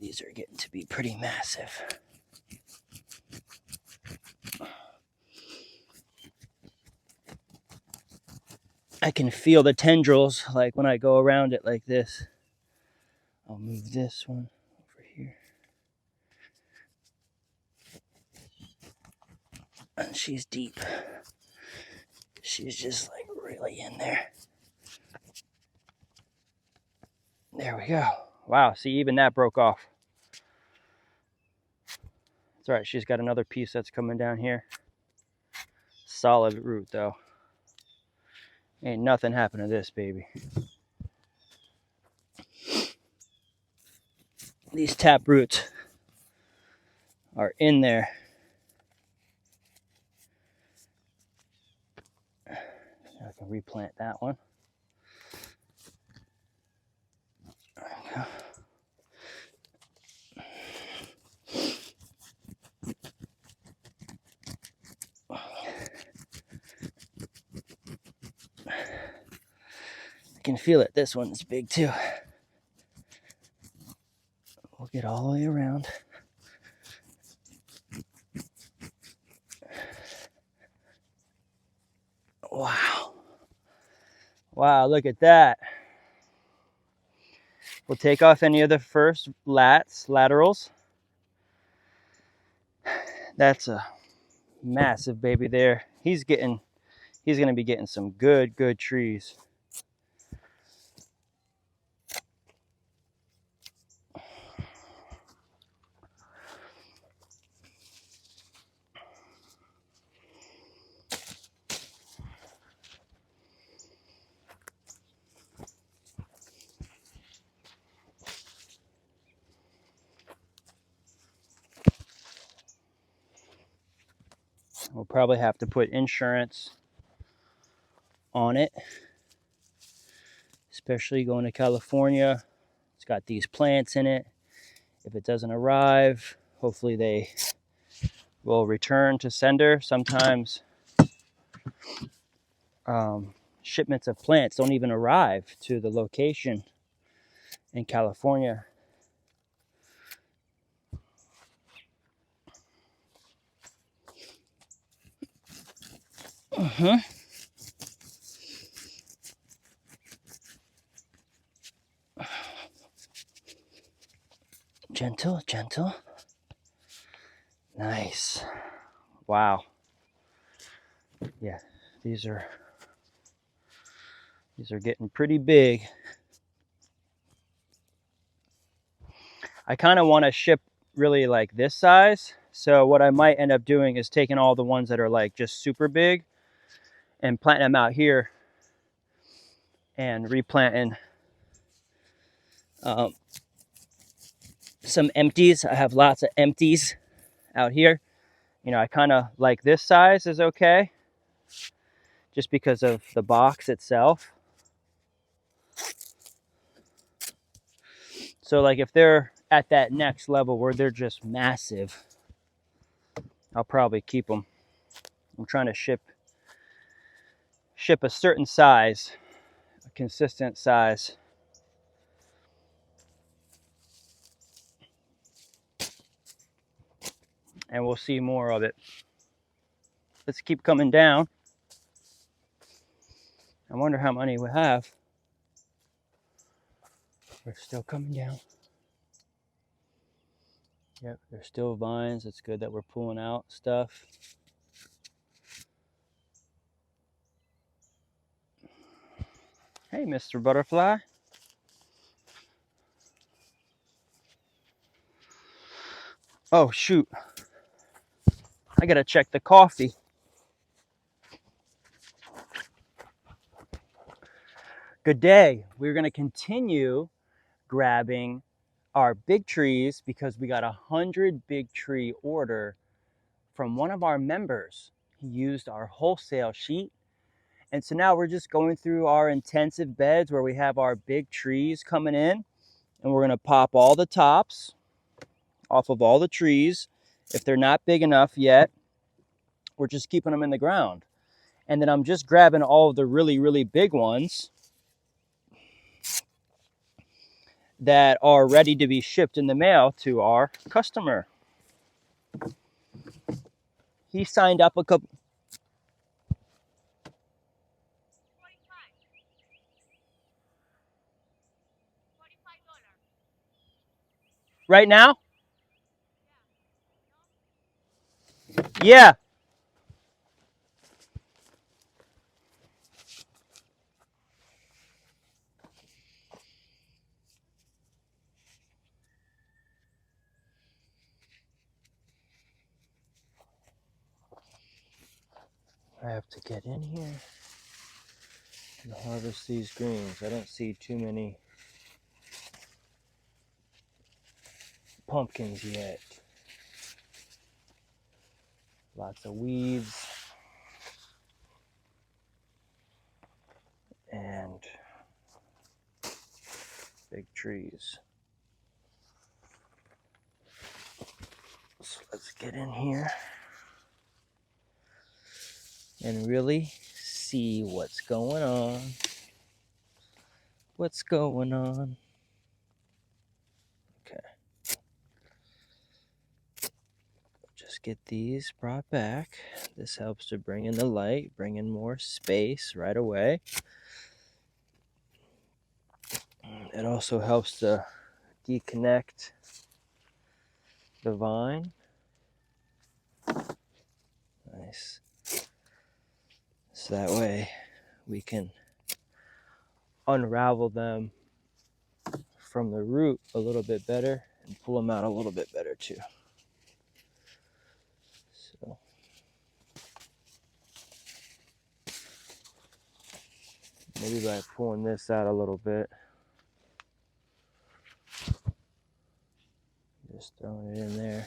These are getting to be pretty massive. I can feel the tendrils like when I go around it like this. I'll move this one over here. And she's deep. She's just like really in there. There we go. Wow, see, even that broke off. It's all right, she's got another piece that's coming down here. Solid root though. Ain't nothing happened to this baby. These tap roots are in there. I can replant that one. There we go. I can feel it. This one's big too. We'll get all the way around. Wow. Wow, look at that. We'll take off any of the first laterals. That's a massive baby there. He's going to be getting some good trees. We'll probably have to put insurance on it, especially going to California. It's got these plants in it. If it doesn't arrive, hopefully they will return to sender. Sometimes shipments of plants don't even arrive to the location in California. Gentle, gentle. Nice. Wow. Yeah, these are getting pretty big. I kind of want to ship really like this size. So what I might end up doing is taking all the ones that are like just super big and planting them out here and replanting some empties. I have lots of empties out here. You know, I kind of like this size is okay, just because of the box itself. So like if they're at that next level where they're just massive, I'll probably keep them. I'm trying to ship a certain size, a consistent size. And we'll see more of it. Let's keep coming down. I wonder how many we have. We're still coming down. Yep, there's still vines. It's good that we're pulling out stuff. Hey, Mr. Butterfly. Oh, shoot. I gotta check the coffee. Good day. We're gonna continue grabbing our big trees because we got 100 big tree order from one of our members. He used our wholesale sheet And so now we're just going through our intensive beds where we have our big trees coming in, and we're gonna pop all the tops off of all the trees. If they're not big enough yet, we're just keeping them in the ground. And then I'm just grabbing all of the really, really big ones that are ready to be shipped in the mail to our customer. He signed up a couple. Right now? Yeah. I have to get in here and harvest these greens. I don't see too many pumpkins yet. Lots of weeds and big trees. So let's get in here and really see what's going on. What's going on? Okay. Just get these brought back. This helps to bring in the light, bring in more space right away. It also helps to deconnect the vine. Nice. So that way we can unravel them from the root a little bit better and pull them out a little bit better too. So maybe by pulling this out a little bit, just throwing it in there,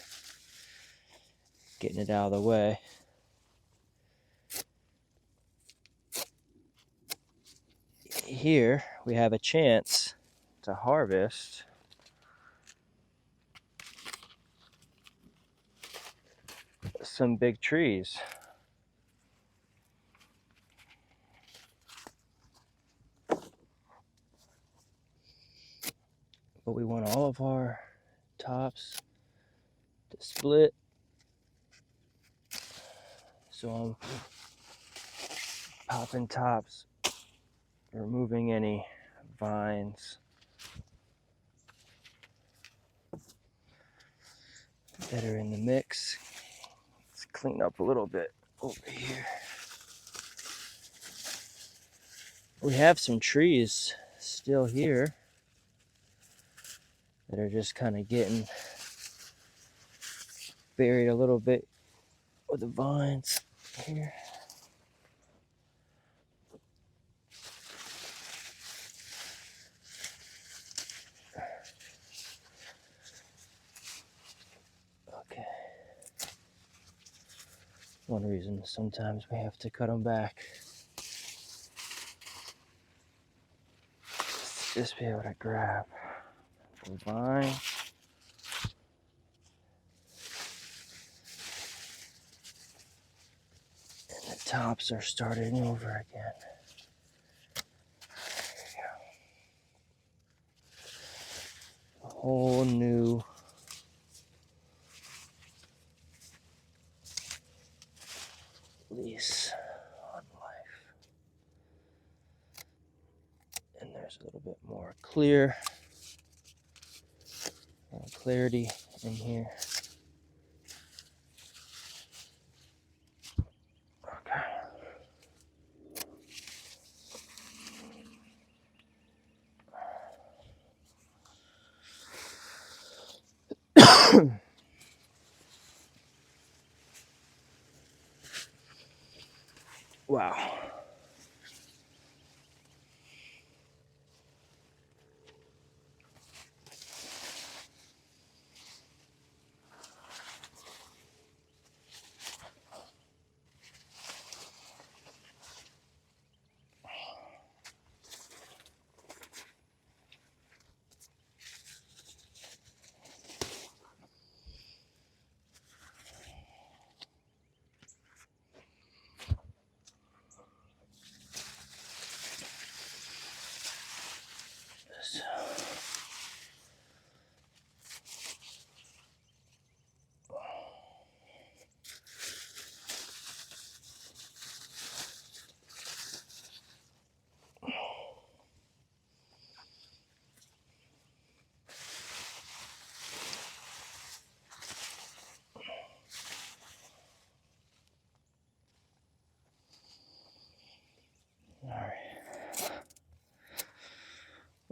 getting it out of the way. Here we have a chance to harvest some big trees. But we want all of our tops to split. So I'm popping tops, removing any vines that are in the mix. Let's clean up a little bit over here. We have some trees still here that are just kind of getting buried a little bit with the vines here. Okay. One reason sometimes we have to cut them back. Just be able to grab the vine. And the tops are starting over again. A whole new lease on life. And there's a little bit more clarity in here. Okay. Wow.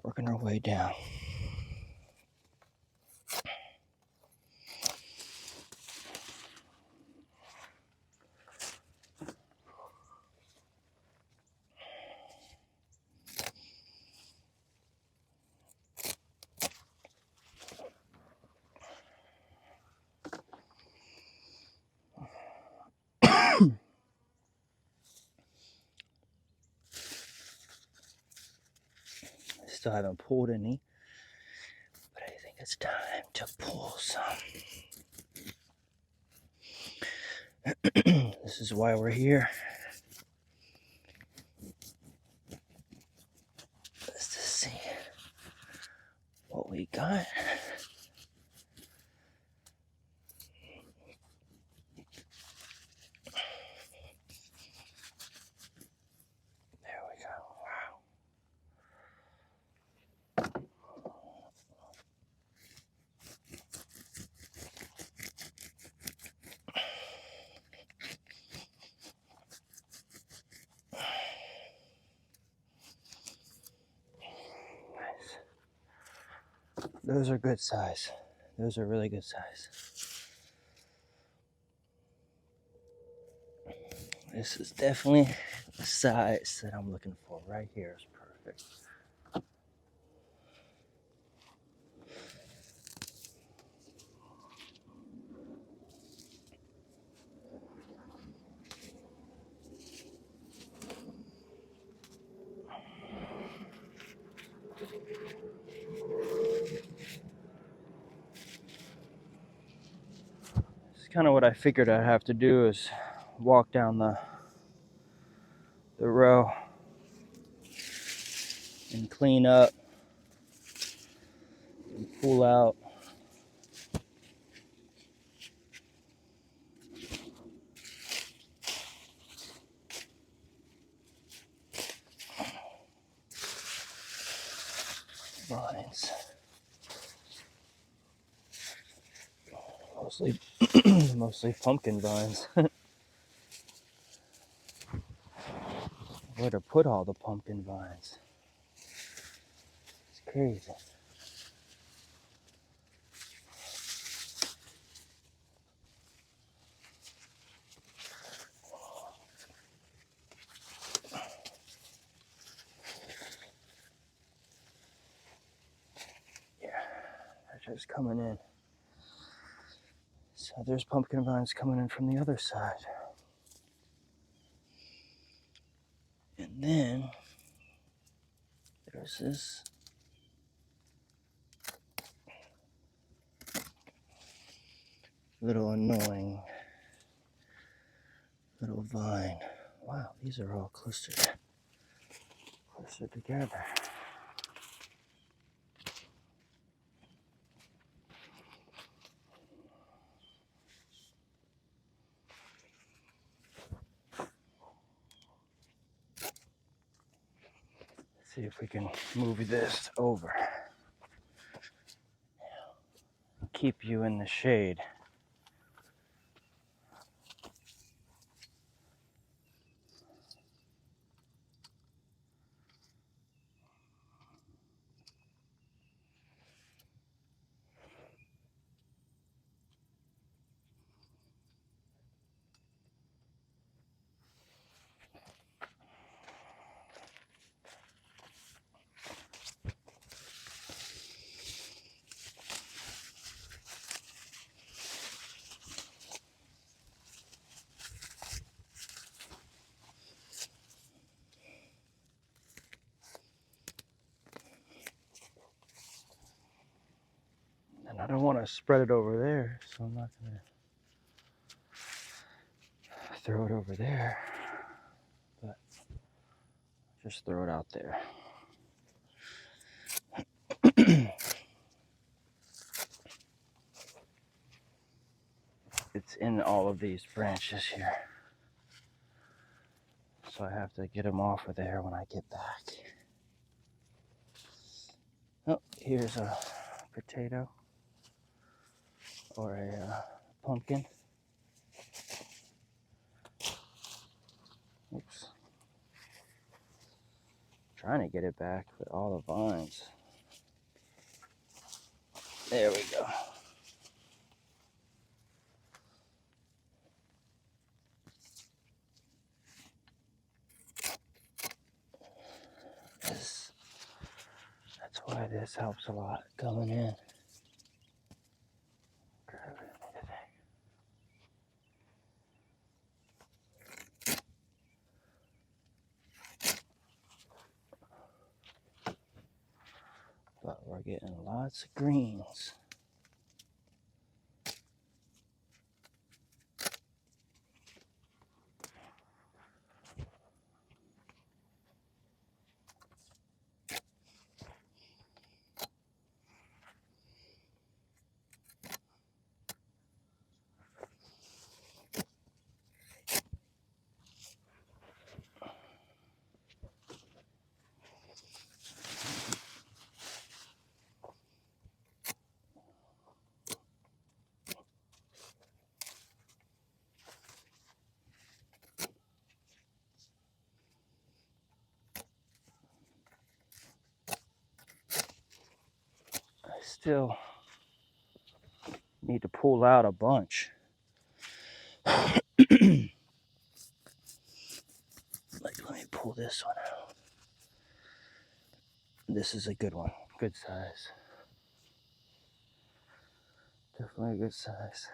Working our way down. Still haven't pulled any, but I think it's time to pull some. This is why we're here. Let's just see what we got. There we go. Wow. Those are good size. Those are really good size. This is definitely the size that I'm looking for. Right here is perfect. It's kind of what I figured I'd have to do, is walk down the row and clean up and pull out. Vines. Mostly pumpkin vines. Where to put all the pumpkin vines? It's crazy. Yeah, they're just coming in. So there's pumpkin vines coming in from the other side. And then there's this little annoying little vine. Wow, these are all closer together. Let's see if we can move this over. Keep you in the shade. And I don't want to spread it over there, so I'm not going to throw it over there, but just throw it out there. It's in all of these branches here, so I have to get them off of there when I get back. Oh, here's a potato or a pumpkin. Oops. Trying to get it back, but all the vines There we go. That's why this helps a lot coming in. But we're getting lots of greens. I still need to pull out a bunch. Let me pull this one out. This is a good one. Good size. Definitely a good size.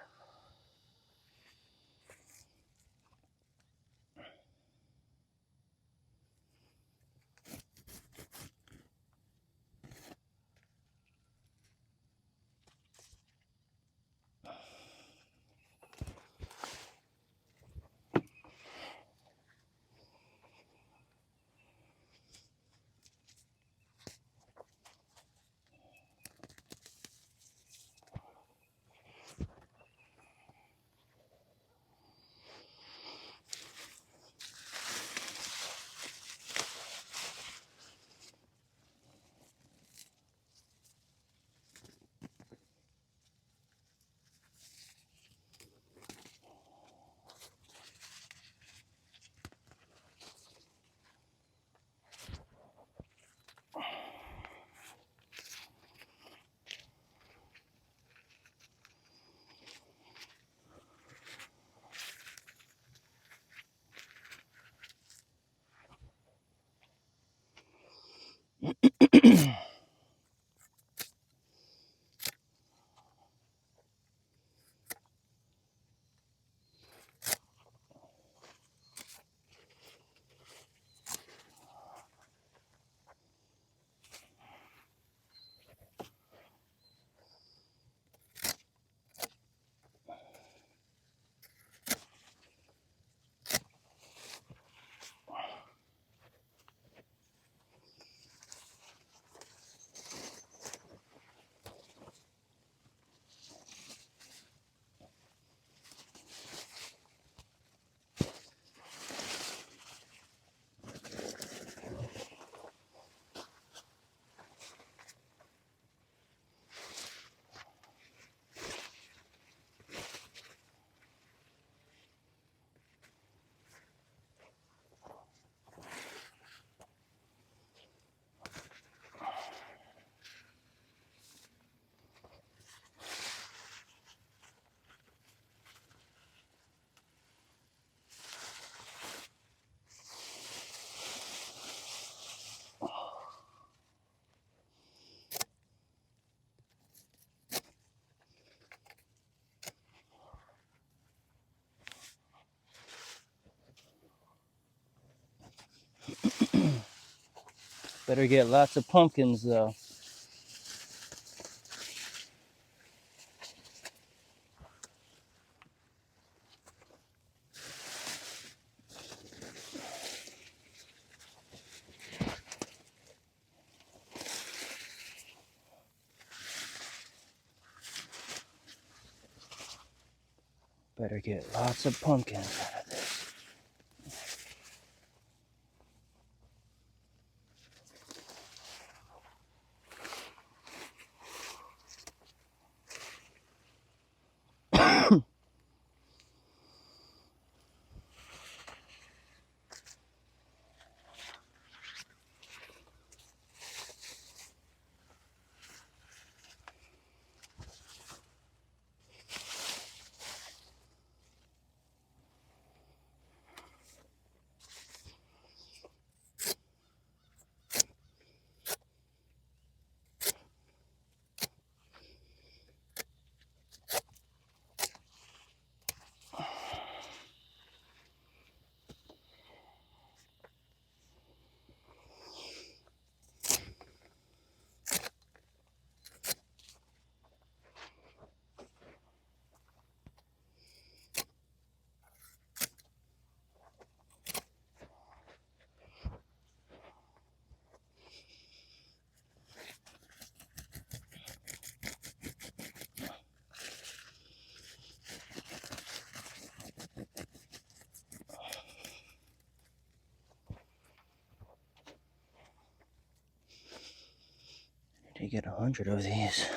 Better get lots of pumpkins though. Better get lots of pumpkins out of this. You get 100 of these.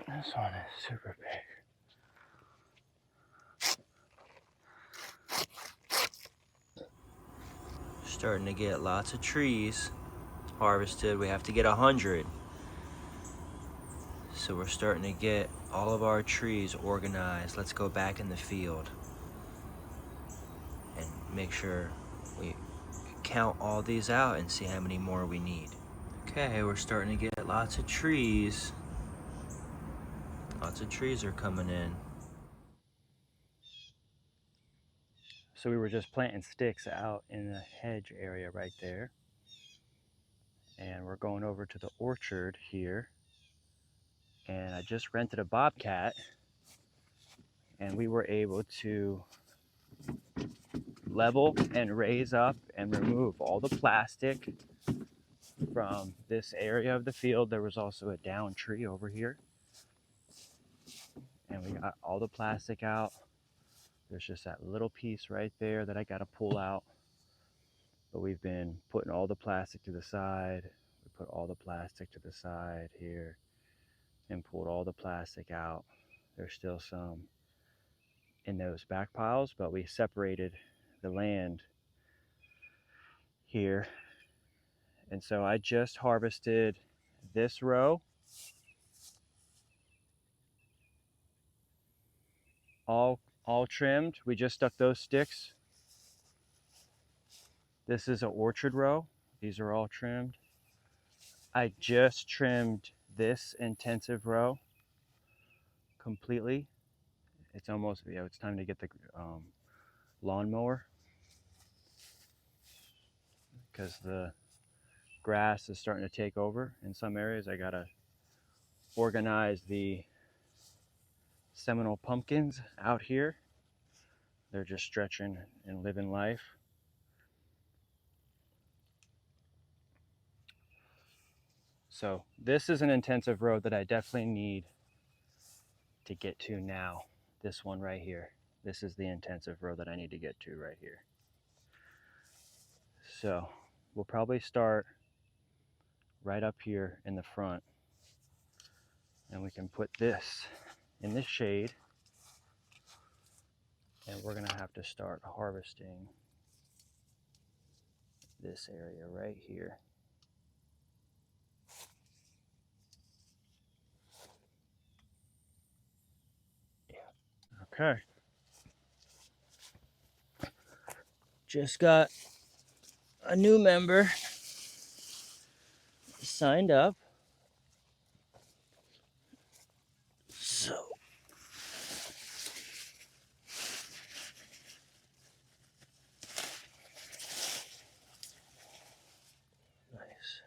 This one is super big. Starting to get lots of trees harvested. We have to get 100. So we're starting to get all of our trees organized. Let's go back in the field and make sure we count all these out and see how many more we need. Okay, we're starting to get lots of trees. Lots of trees are coming in. So we were just planting sticks out in the hedge area right there. And we're going over to the orchard here. And I just rented a bobcat, and we were able to level and raise up and remove all the plastic from this area of the field. There was also a down tree over here, and we got all the plastic out. There's just that little piece right there that I got to pull out, but we've been putting all the plastic to the side. We put all the plastic to the side here and pulled all the plastic out. There's still some in those back piles, but we separated the land here. And so I just harvested this row, all trimmed. We just stuck those sticks. This is an orchard row. These are all trimmed. I just trimmed this intensive row completely. It's almost, it's time to get the lawnmower, because the grass is starting to take over in some areas. I gotta organize the Seminole pumpkins out here. They're just stretching and living life. So this is an intensive road that I definitely need to get to now. This one right here. This is the intensive road that I need to get to right here. So we'll probably start right up here in the front, and we can put this in the shade, and we're gonna have to start harvesting this area right here. Okay. Just got a new member signed up. So nice.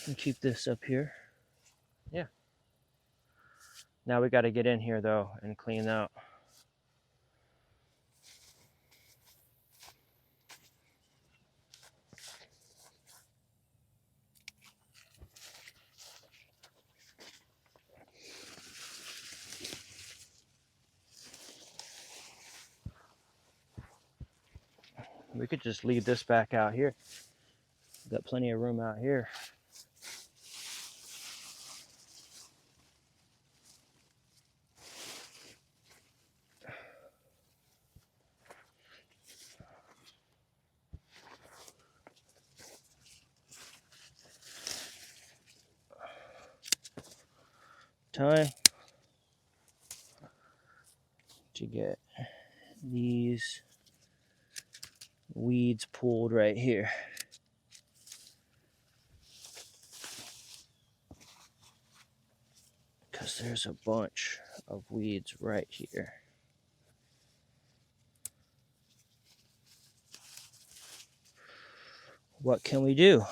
And keep this up here. Yeah. Now we got to get in here though and clean out. We could just leave this back out here. We've got plenty of room out here. Time to get these weeds pulled right here. Because there's a bunch of weeds right here. What can we do?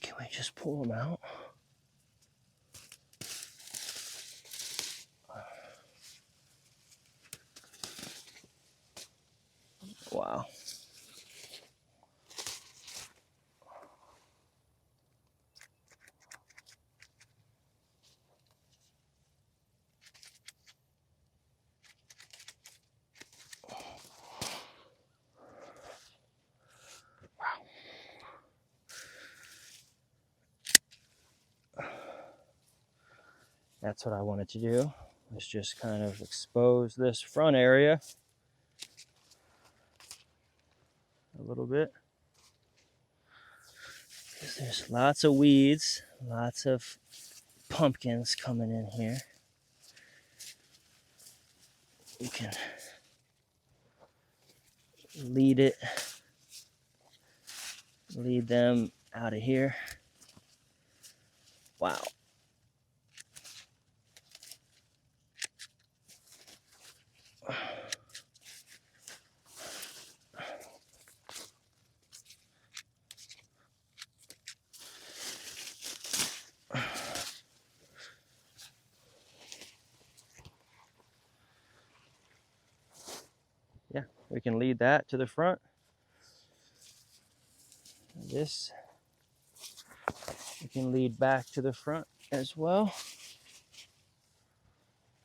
Can we just pull them out? Wow. That's what I wanted to do. Let's just kind of expose this front area a little bit. Because there's lots of weeds, lots of pumpkins coming in here. You can lead them out of here. Wow. Yeah, we can lead that to the front. This we can lead back to the front as well.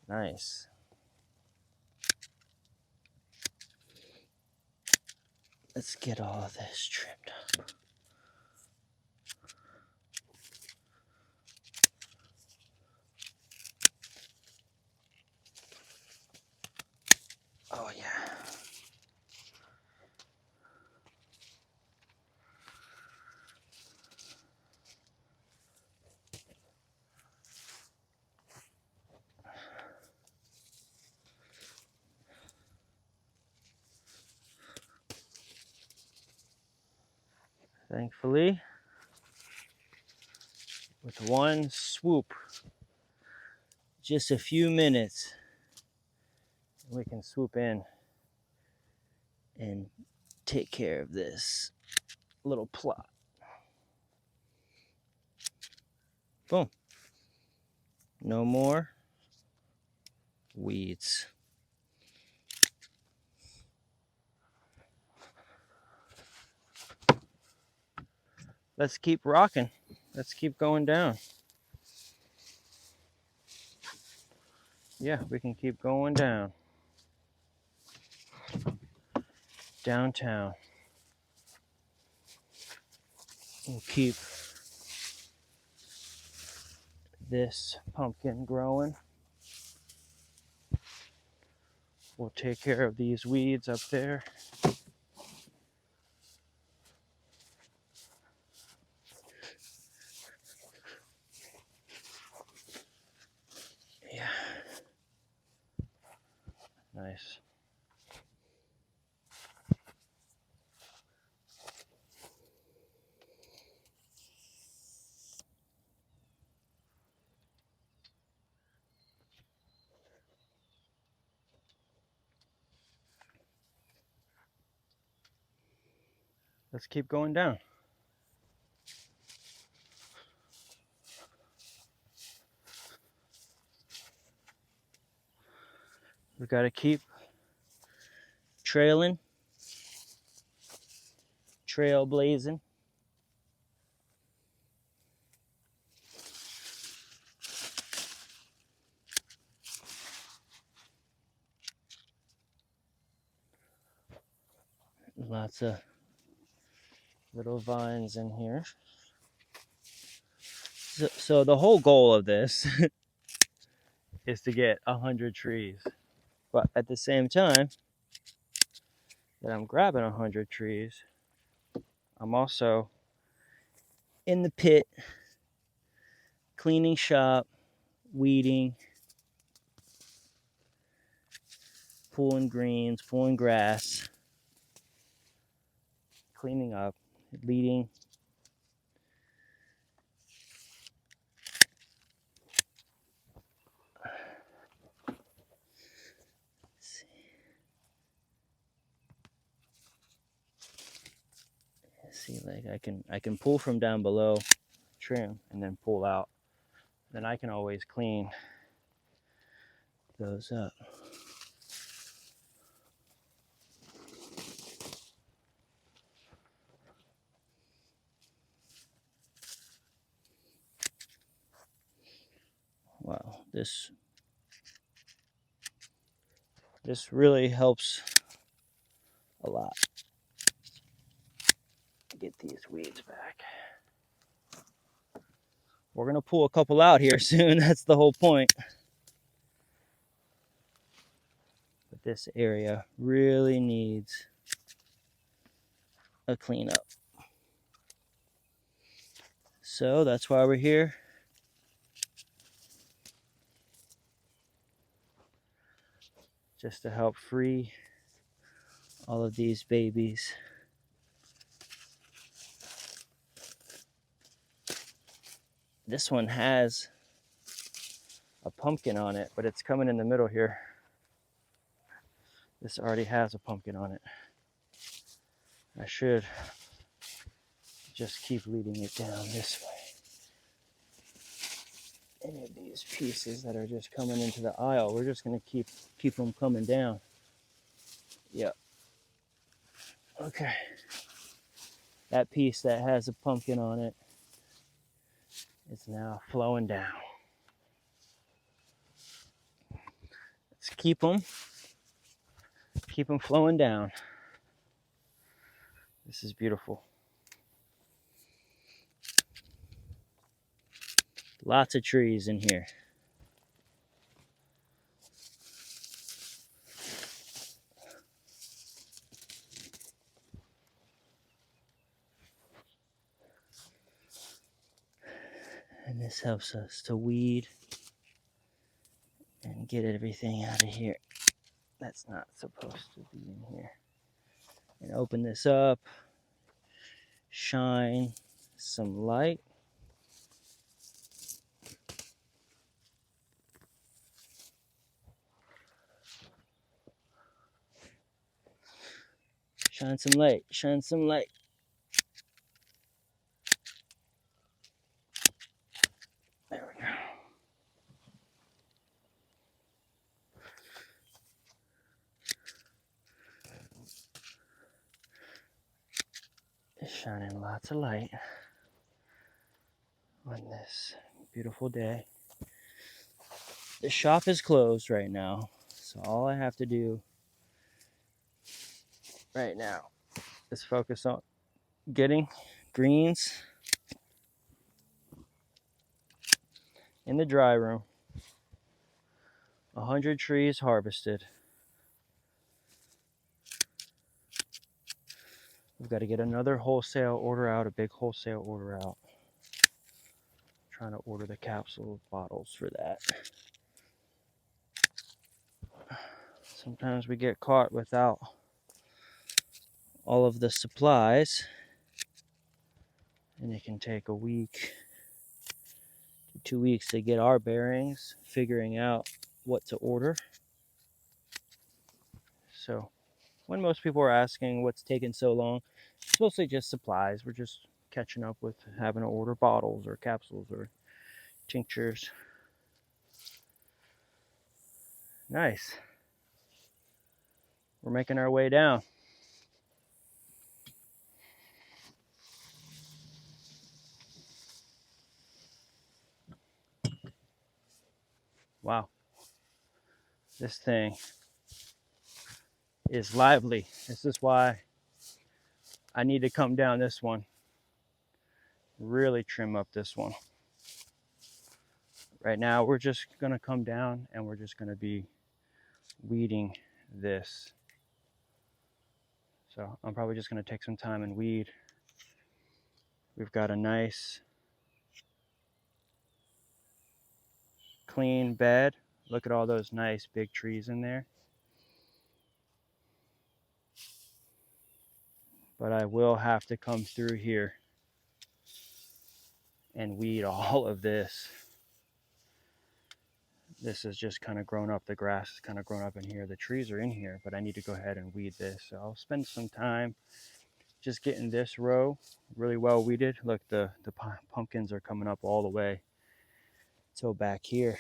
Nice. Let's get all of this trimmed up. Oh yeah. Thankfully, with one swoop, just a few minutes, we can swoop in and take care of this little plot. Boom. No more weeds. Let's keep rocking. Let's keep going down. Yeah, we can keep going down. Downtown. We'll keep this pumpkin growing. We'll take care of these weeds up there. Yeah. Nice. Let's keep going down. We got to keep trailblazing. Lots of little vines in here. So the whole goal of this is to get 100 trees. But at the same time that I'm grabbing 100 trees, I'm also in the pit, cleaning shop, weeding, pulling greens, pulling grass, cleaning up, leading. See, like I can pull from down below, trim, and then pull out. Then I can always clean those up. Wow, this really helps a lot. Get these weeds back. We're gonna pull a couple out here soon. That's the whole point. But this area really needs a cleanup. So that's why we're here. Just to help free all of these babies. This one has a pumpkin on it, but it's coming in the middle here. This already has a pumpkin on it. I should just keep leading it down this way. Any of these pieces that are just coming into the aisle, we're just gonna keep them coming down. Yep. Okay. That piece that has a pumpkin on it is now flowing down. Let's keep them flowing down. This is beautiful. Lots of trees in here. And this helps us to weed and get everything out of here that's not supposed to be in here. And open this up, shine some light. Shine some light, shine some light. There we go. Just shining lots of light on this beautiful day. The shop is closed right now, so all I have to do right now is focus on getting greens in the dry room. 100 trees harvested. We've got to get another wholesale order out, a big wholesale order out. Trying to order the capsule bottles for that. Sometimes we get caught without all of the supplies, and it can take a week, 2 weeks to get our bearings, figuring out what to order. So when most people are asking what's taking so long, it's mostly just supplies. We're just catching up with having to order bottles or capsules or tinctures. Nice. We're making our way down. Wow. This thing is lively. This is why I need to come down this one. Really trim up this one. Right now, we're just gonna come down and we're just gonna be weeding this. So I'm probably just gonna take some time and weed. We've got a nice clean bed. Look at all those nice big trees in there. But I will have to come through here and weed all of this. This has just kind of grown up. The grass has kind of grown up in here. The trees are in here, but I need to go ahead and weed this. So I'll spend some time just getting this row really well weeded. Look, the pumpkins are coming up all the way till back here.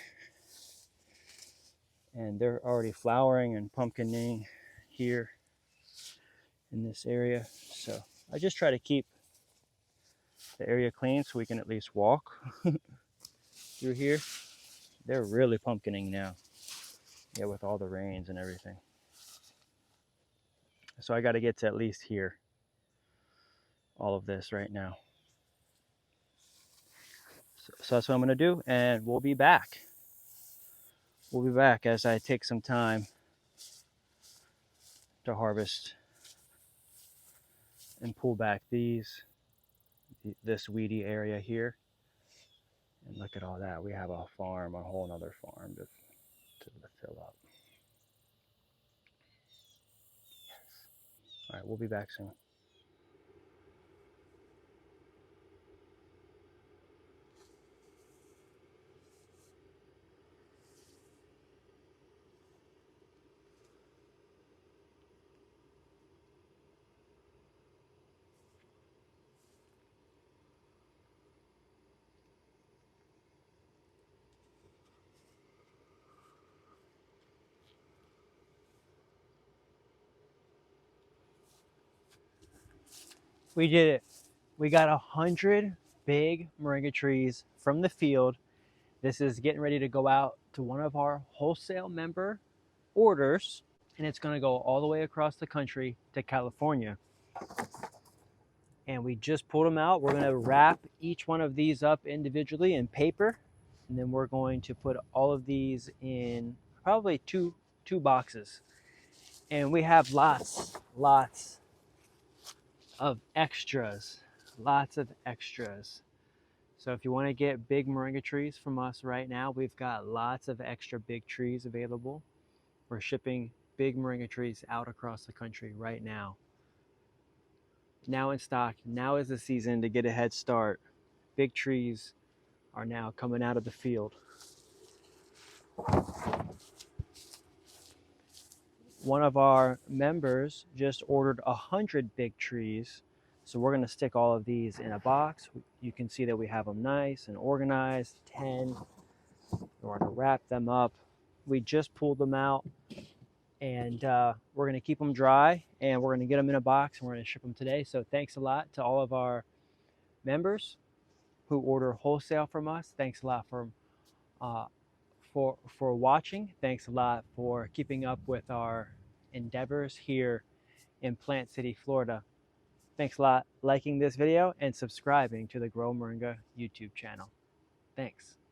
And they're already flowering and pumpkining here in this area. So I just try to keep the area clean so we can at least walk through here. They're really pumpkining now. Yeah, with all the rains and everything. So I got to get to at least here. All of this right now. So that's what I'm going to do, and we'll be back. We'll be back as I take some time to harvest and pull back this weedy area here. And look at all that. We have a farm, a whole nother farm to fill up. Yes. All right, we'll be back soon. We did it. We got 100 big moringa trees from the field. This is getting ready to go out to one of our wholesale member orders, and it's going to go all the way across the country to California. And we just pulled them out. We're going to wrap each one of these up individually in paper, and then we're going to put all of these in probably two boxes. And we have lots of extras. So if you want to get big moringa trees from us right now, we've got lots of extra big trees available. We're shipping big moringa trees out across the country right now. Now in stock. Now is the season to get a head start. Big trees are now coming out of the field. one of our members just ordered 100 big trees. So we're going to stick all of these in a box. You can see that we have them nice and organized, 10. We're going to wrap them up. We just pulled them out, and we're going to keep them dry, and we're going to get them in a box, and we're going to ship them today. So thanks a lot to all of our members who order wholesale from us. Thanks a lot uh, for watching. Thanks a lot for keeping up with our endeavors here in Plant City, Florida. Thanks a lot liking this video and subscribing to the Grow Moringa YouTube channel. Thanks.